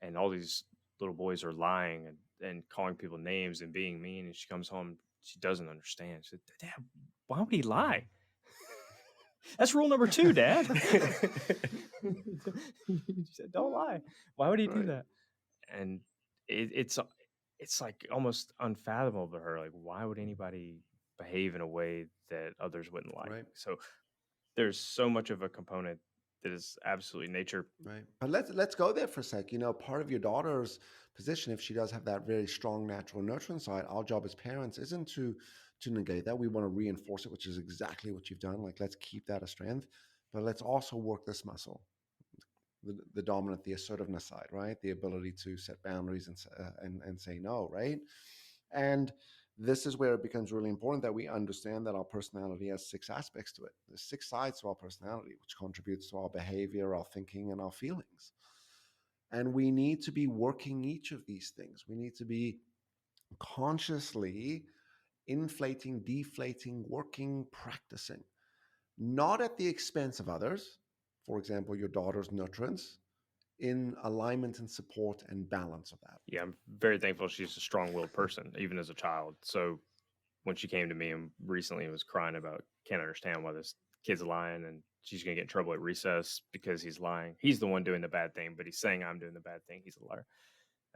and all these little boys are lying and calling people names and being mean. And she comes home. She doesn't understand. She said, "Dad, why would he lie? That's rule number 2, Dad." She said, "Don't lie. Why would he do that?" And it's like almost unfathomable to her. Like, why would anybody behave in a way that others wouldn't like? Right. So there's so much of a component that is absolutely nature. Right. But let's go there for a sec. Part of your daughter's position, if she does have that very strong natural nurturing side, our job as parents isn't to negate that. We want to reinforce it, which is exactly what you've done. Like, let's keep that a strength, but let's also work this muscle, the dominant, the assertiveness side, right? The ability to set boundaries and say no, right? And this is where it becomes really important that we understand that our personality has 6 aspects to it. There's 6 sides to our personality, which contributes to our behavior, our thinking, and our feelings. And we need to be working each of these things. We need to be consciously inflating, deflating, working, practicing, not at the expense of others. For example, your daughter's nurturance, in alignment and support and balance of that. Yeah, I'm very thankful she's a strong-willed person, even as a child. So when she came to me and recently was crying about, can't understand why this kid's lying and she's going to get in trouble at recess because he's lying. He's the one doing the bad thing, but he's saying I'm doing the bad thing. He's a liar.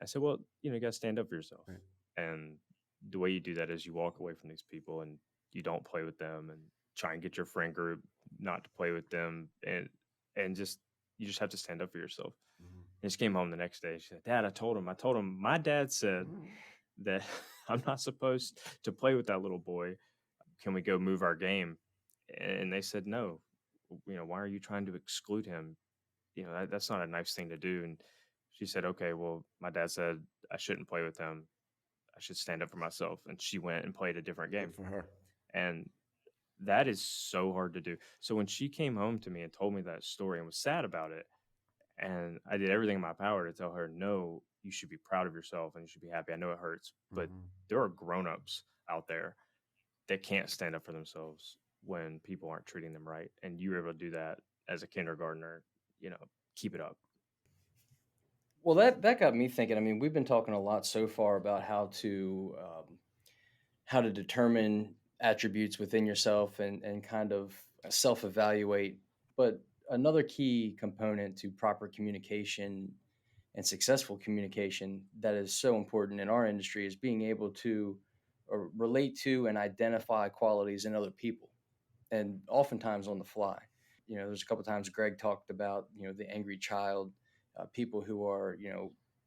I said, well, you got to stand up for yourself. Right. And the way you do that is you walk away from these people and you don't play with them and try and get your friend group not to play with them. And just, you just have to stand up for yourself. And she came home the next day. She said, Dad, I told him, my dad said that I'm not supposed to play with that little boy. Can we go move our game? And they said, no, why are you trying to exclude him? That's not a nice thing to do. And she said, okay, well, my dad said I shouldn't play with him. I should stand up for myself. And she went and played a different game. Good for her. And that is so hard to do. So when she came home to me and told me that story and was sad about it, and I did everything in my power to tell her, no, you should be proud of yourself and you should be happy. I know it hurts, but there are grown-ups out there that can't stand up for themselves when people aren't treating them right. And you were able to do that as a kindergartner, keep it up. Well, that got me thinking. I mean, we've been talking a lot so far about how to determine attributes within yourself and kind of self-evaluate. But another key component to proper communication and successful communication that is so important in our industry is being able to relate to and identify qualities in other people, and oftentimes on the fly. There's a couple of times Greg talked about, the angry child, people who are,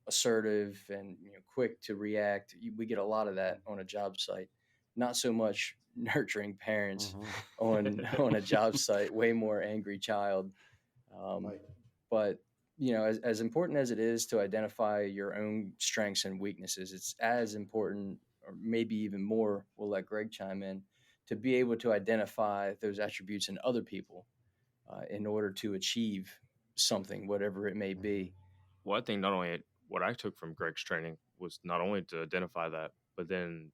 assertive and quick to react. We get a lot of that on a job site. Not so much nurturing parents on a job site. Way more angry child. Right. But as important as it is to identify your own strengths and weaknesses, it's as important, or maybe even more. We'll let Greg chime in, to be able to identify those attributes in other people in order to achieve something, whatever it may be. Well, I think not only what I took from Greg's training was not only to identify that, but then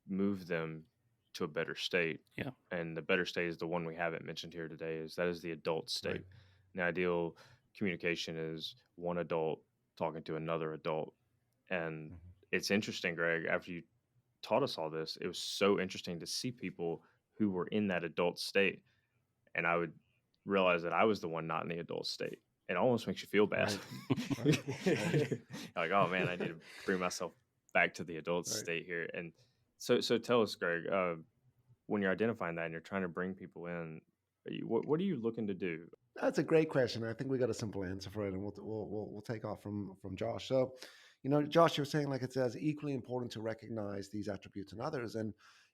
move them to a better state. Yeah. And the better state is the one we haven't mentioned here today, is the adult state. Right. The ideal communication is one adult talking to another adult. And it's interesting, Greg, after you taught us all this, it was so interesting to see people who were in that adult state. And I would realize that I was the one not in the adult state. It almost makes you feel bad. Like, oh man, I need to bring myself back to the adult state here. And so tell us, Greg, when you're identifying that and you're trying to bring people in, what are you looking to do? That's a great question. I think we got a simple answer for it, and we'll take off from Josh. So, Josh, you're saying like it's as equally important to recognize these attributes in others, and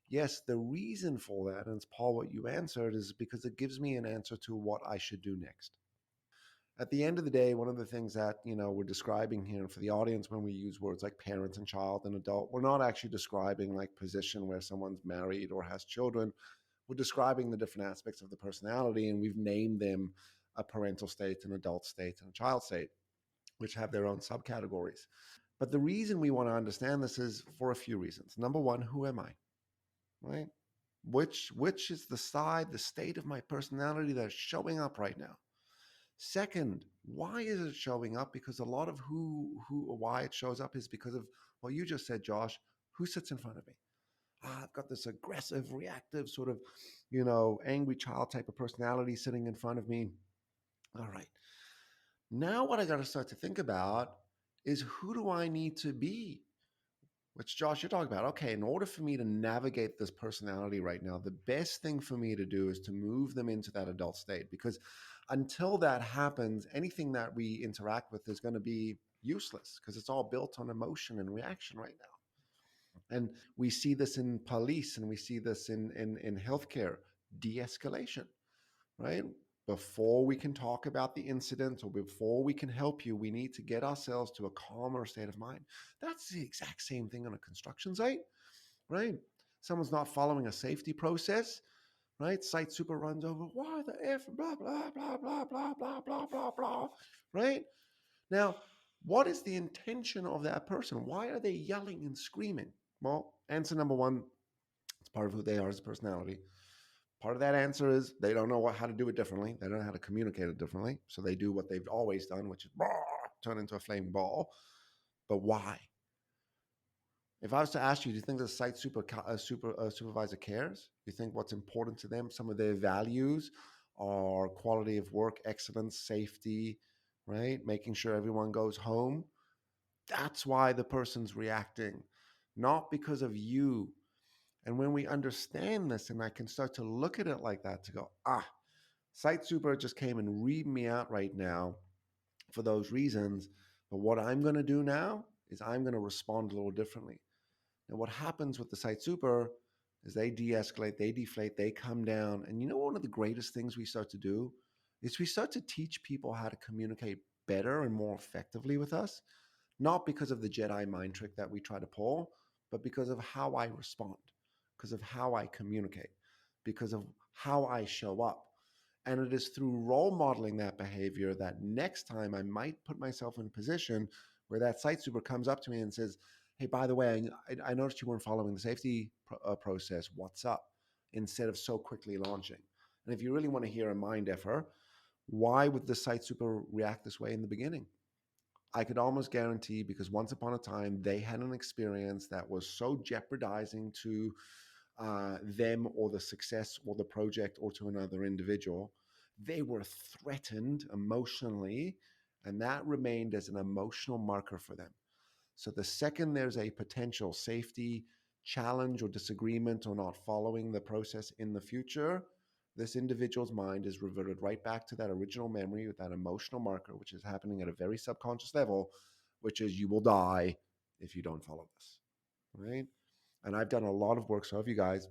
yes, the reason for that, and it's Paul, what you answered, is because it gives me an answer to what I should do next. At the end of the day, one of the things that we're describing here for the audience when we use words like parent and child and adult, we're not actually describing like position where someone's married or has children. We're describing the different aspects of the personality, and we've named them a parental state, an adult state, and a child state, which have their own subcategories. But the reason we want to understand this is for a few reasons. Number one, who am I? Right? Which is the state of my personality that's showing up right now? Second, why is it showing up? Because a lot of why it shows up is because of what you just said, Josh. Who sits in front of me? I've got this aggressive, reactive, sort of, angry child type of personality sitting in front of me. All right. Now what I got to start to think about is, who do I need to be? Which, Josh, you're talking about. Okay, in order for me to navigate this personality right now, the best thing for me to do is to move them into that adult state, because until that happens, anything that we interact with is going to be useless, because it's all built on emotion and reaction right now. And we see this in police, and we see this in healthcare, de-escalation, right? Before we can talk about the incident or before we can help you, we need to get ourselves to a calmer state of mind. That's the exact same thing on a construction site, right? Someone's not following a safety process, right? Site super runs over, why the F, blah, blah, blah, blah, blah, blah, blah, blah, blah, right? Now, what is the intention of that person? Why are they yelling and screaming? Well, answer number one, it's part of who they are as a personality. Part of that answer is they don't know how to do it differently. They don't know how to communicate it differently. So they do what they've always done, which is turn into a flaming ball. But why? If I was to ask you, do you think the site supervisor cares? Do you think what's important to them, some of their values are quality of work, excellence, safety, right? Making sure everyone goes home. That's why the person's reacting, not because of you. And when we understand this, and I can start to look at it like that, to go, site super just came and read me out right now for those reasons. But what I'm going to do now is I'm going to respond a little differently. And what happens with the site super is they de-escalate, they deflate, they come down. And one of the greatest things we start to do is we start to teach people how to communicate better and more effectively with us, not because of the Jedi mind trick that we try to pull, but because of how I respond, because of how I communicate, because of how I show up. And it is through role modeling that behavior that next time I might put myself in a position where that site super comes up to me and says, hey, by the way, I noticed you weren't following the safety process. What's up? Instead of so quickly launching. And if you really want to hear a mind effer, why would the site super react this way in the beginning? I could almost guarantee, because once upon a time, they had an experience that was so jeopardizing to them or the success or the project or to another individual. They were threatened emotionally, and that remained as an emotional marker for them. So the second there's a potential safety challenge or disagreement or not following the process in the future, this individual's mind is reverted right back to that original memory with that emotional marker, which is happening at a very subconscious level, which is, you will die if you don't follow this, right? And I've done a lot of work, so have you guys,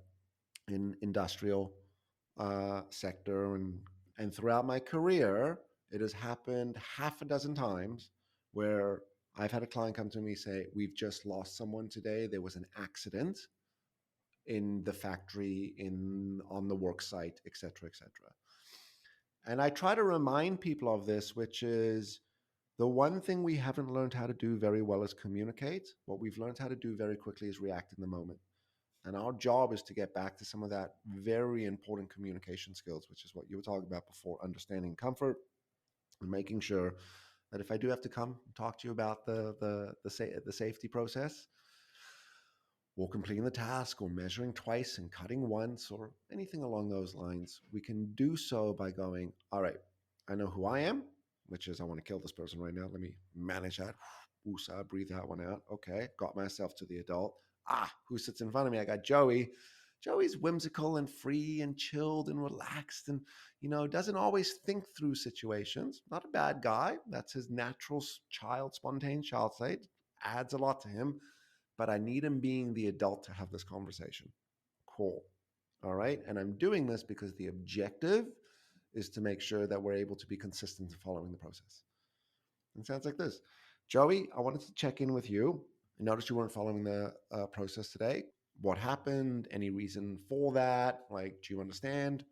in industrial sector, and throughout my career, it has happened half a dozen times where I've had a client come to me say, we've just lost someone today. There was an accident in the factory, on the work site, et cetera, et cetera. And I try to remind people of this, which is, the one thing we haven't learned how to do very well is communicate. What we've learned how to do very quickly is react in the moment. And our job is to get back to some of that very important communication skills, which is what you were talking about before, understanding comfort and making sure that if I do have to come talk to you about the safety process, or completing the task, or measuring twice and cutting once, or anything along those lines, we can do so by going, all right, I know who I am, which is, I want to kill this person right now. Let me manage that. Breathe that one out. Okay, got myself to the adult. Who sits in front of me? I got Joey. Joey's whimsical and free and chilled and relaxed and, doesn't always think through situations. Not a bad guy. That's his natural spontaneous child state. Adds a lot to him. But I need him being the adult to have this conversation. Cool. All right. And I'm doing this because the objective is to make sure that we're able to be consistent in following the process. It sounds like this. Joey, I wanted to check in with you. I noticed you weren't following the process today. What happened? Any reason for that? Like, do you understand?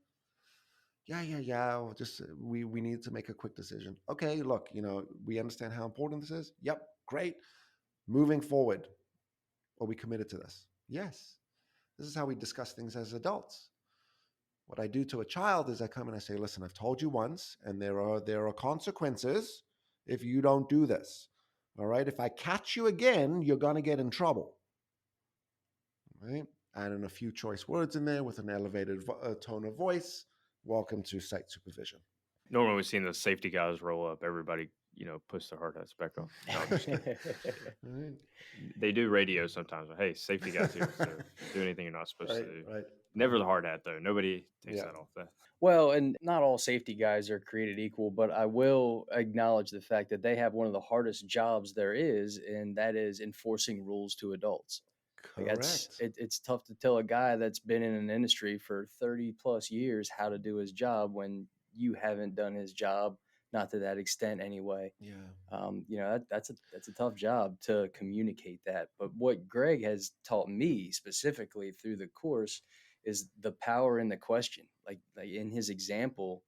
Yeah. Just we need to make a quick decision. Okay, look, we understand how important this is. Yep, great. Moving forward. Are we committed to this? Yes. This is how we discuss things as adults. What I do to a child is I come and I say, listen, I've told you once, and there are consequences if you don't do this. All right. If I catch you again, you're going to get in trouble. All right. Adding a few choice words in there with an elevated tone of voice. Welcome to site supervision. Normally, we've seen the safety guys roll up. Everybody, puts their hard hats back on. No, I'm just kidding. Right. They do radio sometimes. Hey, safety guys here. So do anything you're not supposed to do. Right. Never the hard hat, though. Nobody takes that off. Well, and not all safety guys are created equal, but I will acknowledge the fact that they have one of the hardest jobs there is, and that is enforcing rules to adults. Correct. It's tough to tell a guy that's been in an industry for 30 plus years how to do his job when you haven't done his job, not to that extent anyway. Yeah. That's a tough job to communicate that. But what Greg has taught me specifically through the course is the power in the question. Like in his example,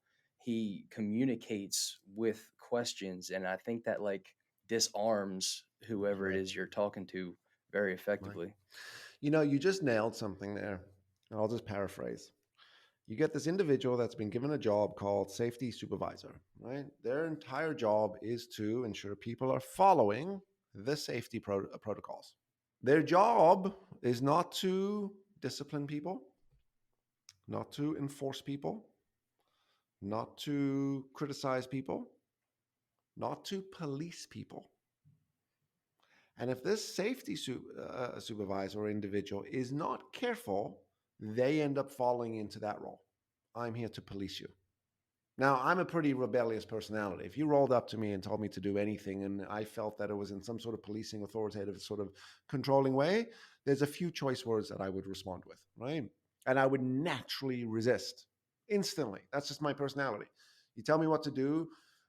he communicates with questions, and I think that disarms whoever it is you're talking to very effectively. Right. You just nailed something there. I'll just paraphrase. You get this individual that's been given a job called safety supervisor, right? Their entire job is to ensure people are following the safety protocols. Their job is not to discipline people, not to enforce people, not to criticize people, not to police people. And if this safety supervisor or individual is not careful, they end up falling into that role. I'm here to police you. Now, I'm a pretty rebellious personality. If you rolled up to me and told me to do anything and I felt that it was in some sort of policing, authoritative, sort of controlling way, there's a few choice words that I would respond with, right? And I would naturally resist instantly. That's just my personality. You tell me what to do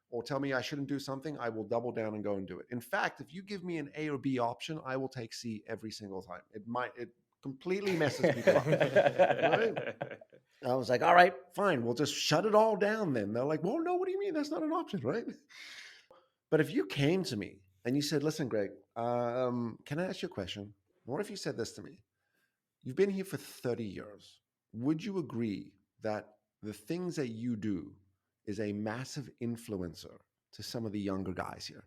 or tell me I shouldn't do something, I will double down and go and do it. In fact, if you give me an A or B option, I will take C every single time. It completely messes people up. Right? I was like, all right, fine. We'll just shut it all down then. They're like, well, no, what do you mean? That's not an option, right? But if you came to me and you said, listen, Greg, can I ask you a question? What if you said this to me? You've been here for 30 years. Would you agree that the things that you do is a massive influencer to some of the younger guys here,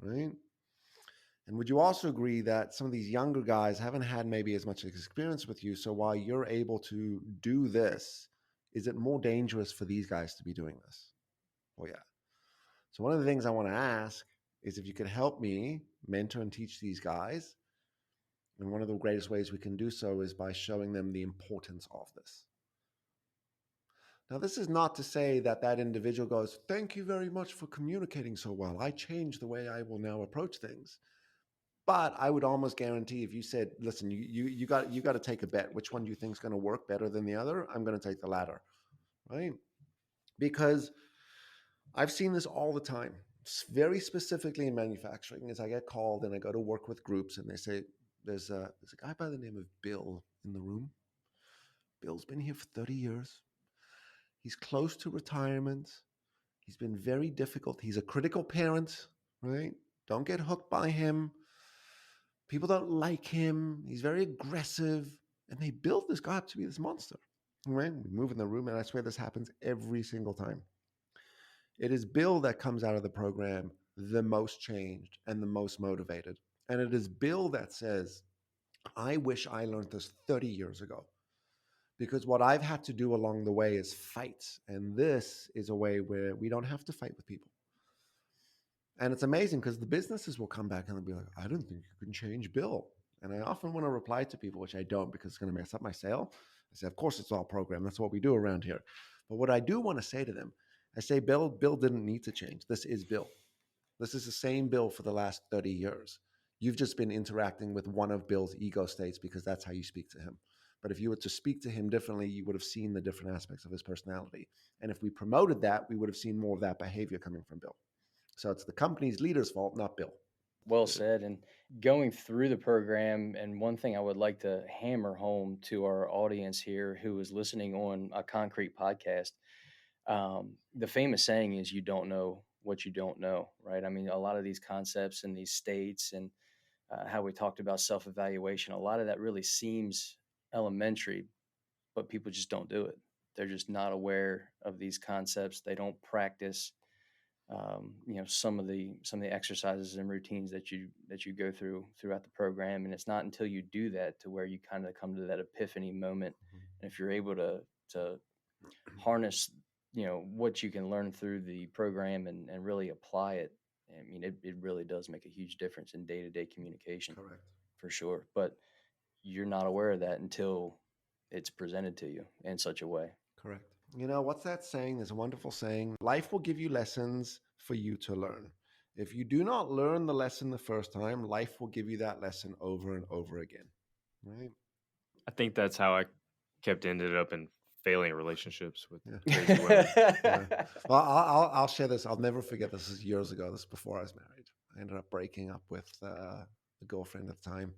right? And would you also agree that some of these younger guys haven't had maybe as much experience with you, so while you're able to do this, is it more dangerous for these guys to be doing this? Oh, yeah. So one of the things I want to ask is if you could help me mentor and teach these guys, and one of the greatest ways we can do so is by showing them the importance of this. Now, this is not to say that that individual goes, thank you very much for communicating so well. I changed the way I will now approach things. But I would almost guarantee if you said, listen, you got to take a bet. Which one do you think is going to work better than the other? I'm going to take the latter, right? Because I've seen this all the time, very specifically in manufacturing, as I get called and I go to work with groups and they say, there's a guy by the name of Bill in the room. Bill's been here for 30 years. He's close to retirement. He's been very difficult. He's a critical parent, right? Don't get hooked by him. People don't like him. He's very aggressive. And they build this guy up to be this monster, right? We move in the room, and I swear this happens every single time. It is Bill that comes out of the program the most changed and the most motivated. And it is Bill that says, I wish I learned this 30 years ago. Because what I've had to do along the way is fight. And this is a way where we don't have to fight with people. And it's amazing because the businesses will come back and they'll be like, I don't think you can change Bill. And I often want to reply to people, which I don't because it's going to mess up my sale. I say, of course, it's all programmed. That's what we do around here. But what I do want to say to them, I say, Bill didn't need to change. This is Bill. This is the same Bill for the last 30 years. You've just been interacting with one of Bill's ego states because that's how you speak to him. But if you were to speak to him differently, you would have seen the different aspects of his personality. And if we promoted that, we would have seen more of that behavior coming from Bill. So it's the company's leader's fault, not Bill. Well said. And going through the program, and one thing I would like to hammer home to our audience here who is listening on a concrete podcast, the famous saying is you don't know what you don't know, right? I mean, a lot of these concepts and these states and how we talked about self-evaluation, a lot of that really seems elementary, but people just don't do it. They're just not aware of these concepts. They don't practice some of the exercises and routines that you go throughout the program. And it's not until you do that to where you kind of come to that epiphany moment. And if you're able to harness what you can learn through the program and really apply it, I mean, it really does make a huge difference in day-to-day communication. Correct. For sure. But you're not aware of that until it's presented to you in such a way. Correct. What's that saying? There's a wonderful saying. Life will give you lessons for you to learn. If you do not learn the lesson the first time, life will give you that lesson over and over again. Right? I think that's how I ended up in failing relationships with Yeah. crazy women. Yeah. Well, I'll share this. I'll never forget. This is years ago. This is before I was married. I ended up breaking up with the girlfriend at the time.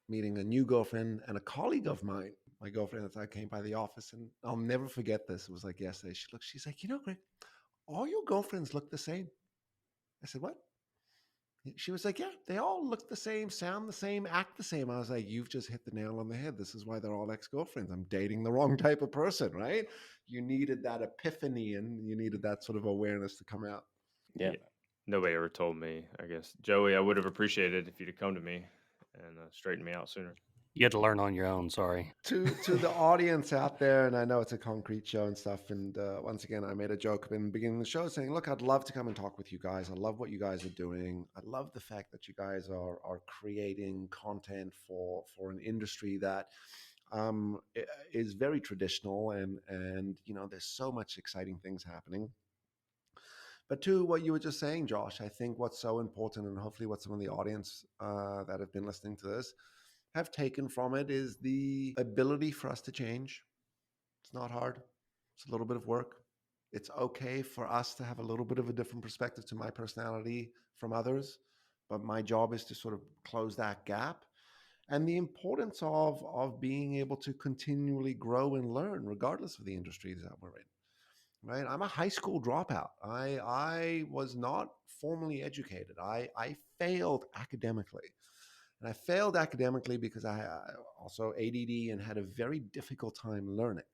Meeting a new girlfriend and a colleague of mine. My girlfriend at the time came by the office, and I'll never forget this. It was like yesterday. She's like, Greg, all your girlfriends look the same. I said, what? She was like, yeah, they all look the same, sound the same, act the same. I was like, you've just hit the nail on the head. This is why they're all ex-girlfriends. I'm dating the wrong type of person, right? You needed that epiphany and you needed that sort of awareness to come out. Yeah. Nobody ever told me, I guess. Joey, I would have appreciated if you'd have come to me and straightened me out sooner. You had to learn on your own. Sorry. To the audience out there, and I know it's a concrete show and stuff. And once again, I made a joke in the beginning of the show saying, look, I'd love to come and talk with you guys. I love what you guys are doing. I love the fact that you guys are creating content for an industry that is very traditional and there's so much exciting things happening. But to what you were just saying, Josh, I think what's so important, and hopefully what some of the audience that have been listening to this have taken from it, is the ability for us to change. It's not hard. It's a little bit of work. It's okay for us to have a little bit of a different perspective to my personality from others. But my job is to sort of close that gap. And the importance of being able to continually grow and learn regardless of the industries that we're in. Right? I'm a high school dropout. I was not formally educated. I failed academically. And I failed academically because I also ADD and had a very difficult time learning.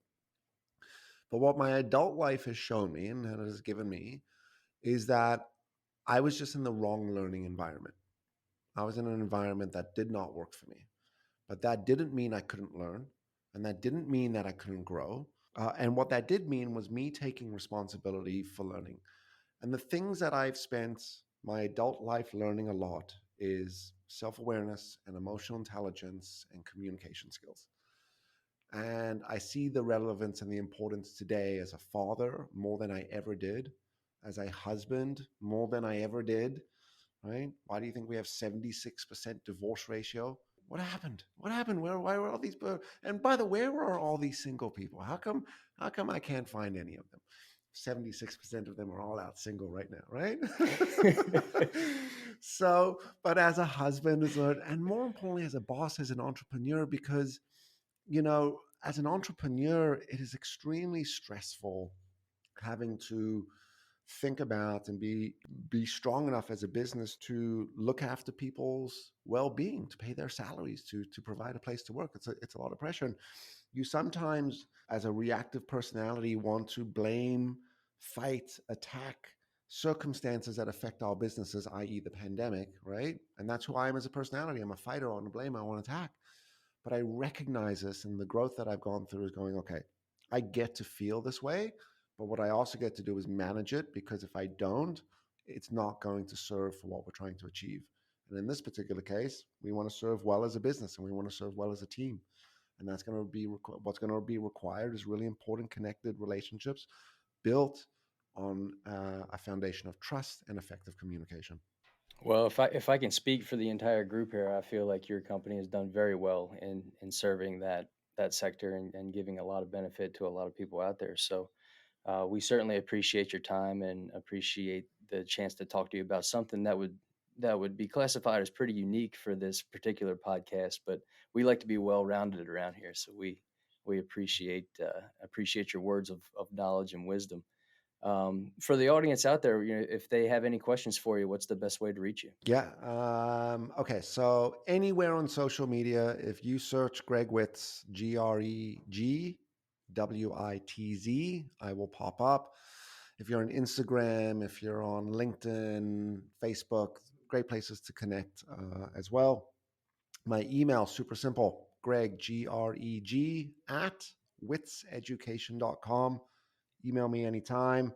But what my adult life has shown me and it has given me is that I was just in the wrong learning environment. I was in an environment that did not work for me. But that didn't mean I couldn't learn. And that didn't mean that I couldn't grow. And what that did mean was me taking responsibility for learning. And the things that I've spent my adult life learning a lot is self-awareness and emotional intelligence and communication skills. And I see the relevance and the importance today as a father more than I ever did, as a husband more than I ever did, right? Why do you think we have 76% divorce ratio? What happened? What happened? Why were all these? And by the way, where are all these single people? How come I can't find any of them? 76% of them are all out single right now, right? So, but as a husband, and more importantly, as a boss, as an entrepreneur, because, as an entrepreneur, it is extremely stressful having to think about and be strong enough as a business to look after people's well-being, to pay their salaries, to provide a place to work. It's a lot of pressure. And you sometimes, as a reactive personality, want to blame, fight, attack circumstances that affect our businesses, i.e. the pandemic, right? And that's who I am as a personality. I'm a fighter. I want to blame, I want to attack. But I recognize this, and the growth that I've gone through is going, okay, I get to feel this way, but what I also get to do is manage it, because if I don't, it's not going to serve for what we're trying to achieve. And in this particular case, we want to serve well as a business and we want to serve well as a team. And that's going to be what's going to be required is really important connected relationships built on a foundation of trust and effective communication. Well, if I can speak for the entire group here, I feel like your company has done very well in serving that sector and giving a lot of benefit to a lot of people out there. So we certainly appreciate your time and appreciate the chance to talk to you about something that would be classified as pretty unique for this particular podcast. But we like to be well rounded around here, so we appreciate your words of knowledge and wisdom. For the audience out there, if they have any questions for you, what's the best way to reach you? Yeah. Okay. So anywhere on social media, if you search Greg Witz, GREGWITZ, I will pop up. If you're on Instagram, if you're on LinkedIn, Facebook, great places to connect as well. My email, super simple, Greg, GREG, @witzeducation.com. Email me anytime.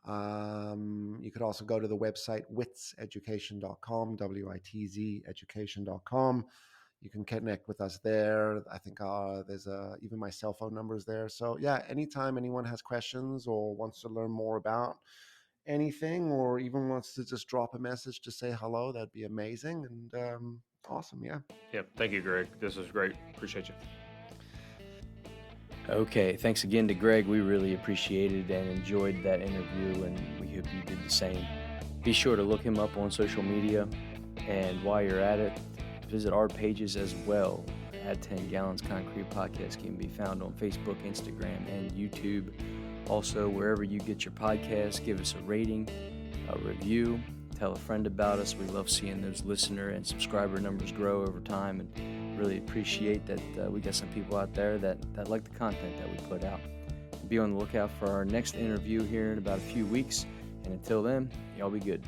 You could also go to the website witzeducation.com, WITZ education.com. You can connect with us there. I think there's even my cell phone number is there. So yeah, anytime anyone has questions or wants to learn more about anything or even wants to just drop a message to say hello, that'd be amazing. And awesome. Yeah. Yep. Thank you, Greg. This was great. Appreciate you. Okay, thanks again to Greg. We really appreciated and enjoyed that interview, and we hope you did the same. Be sure to look him up on social media, and while you're at it, visit our pages as well. Add 10 Gallons Concrete Podcast can be found on Facebook, Instagram, and YouTube. Also, wherever you get your podcasts, give us a rating, a review, tell a friend about us. We love seeing those listener and subscriber numbers grow over time, and really appreciate that we got some people out there that like the content that we put out. Be on the lookout for our next interview here in about a few weeks, and until then, y'all be good.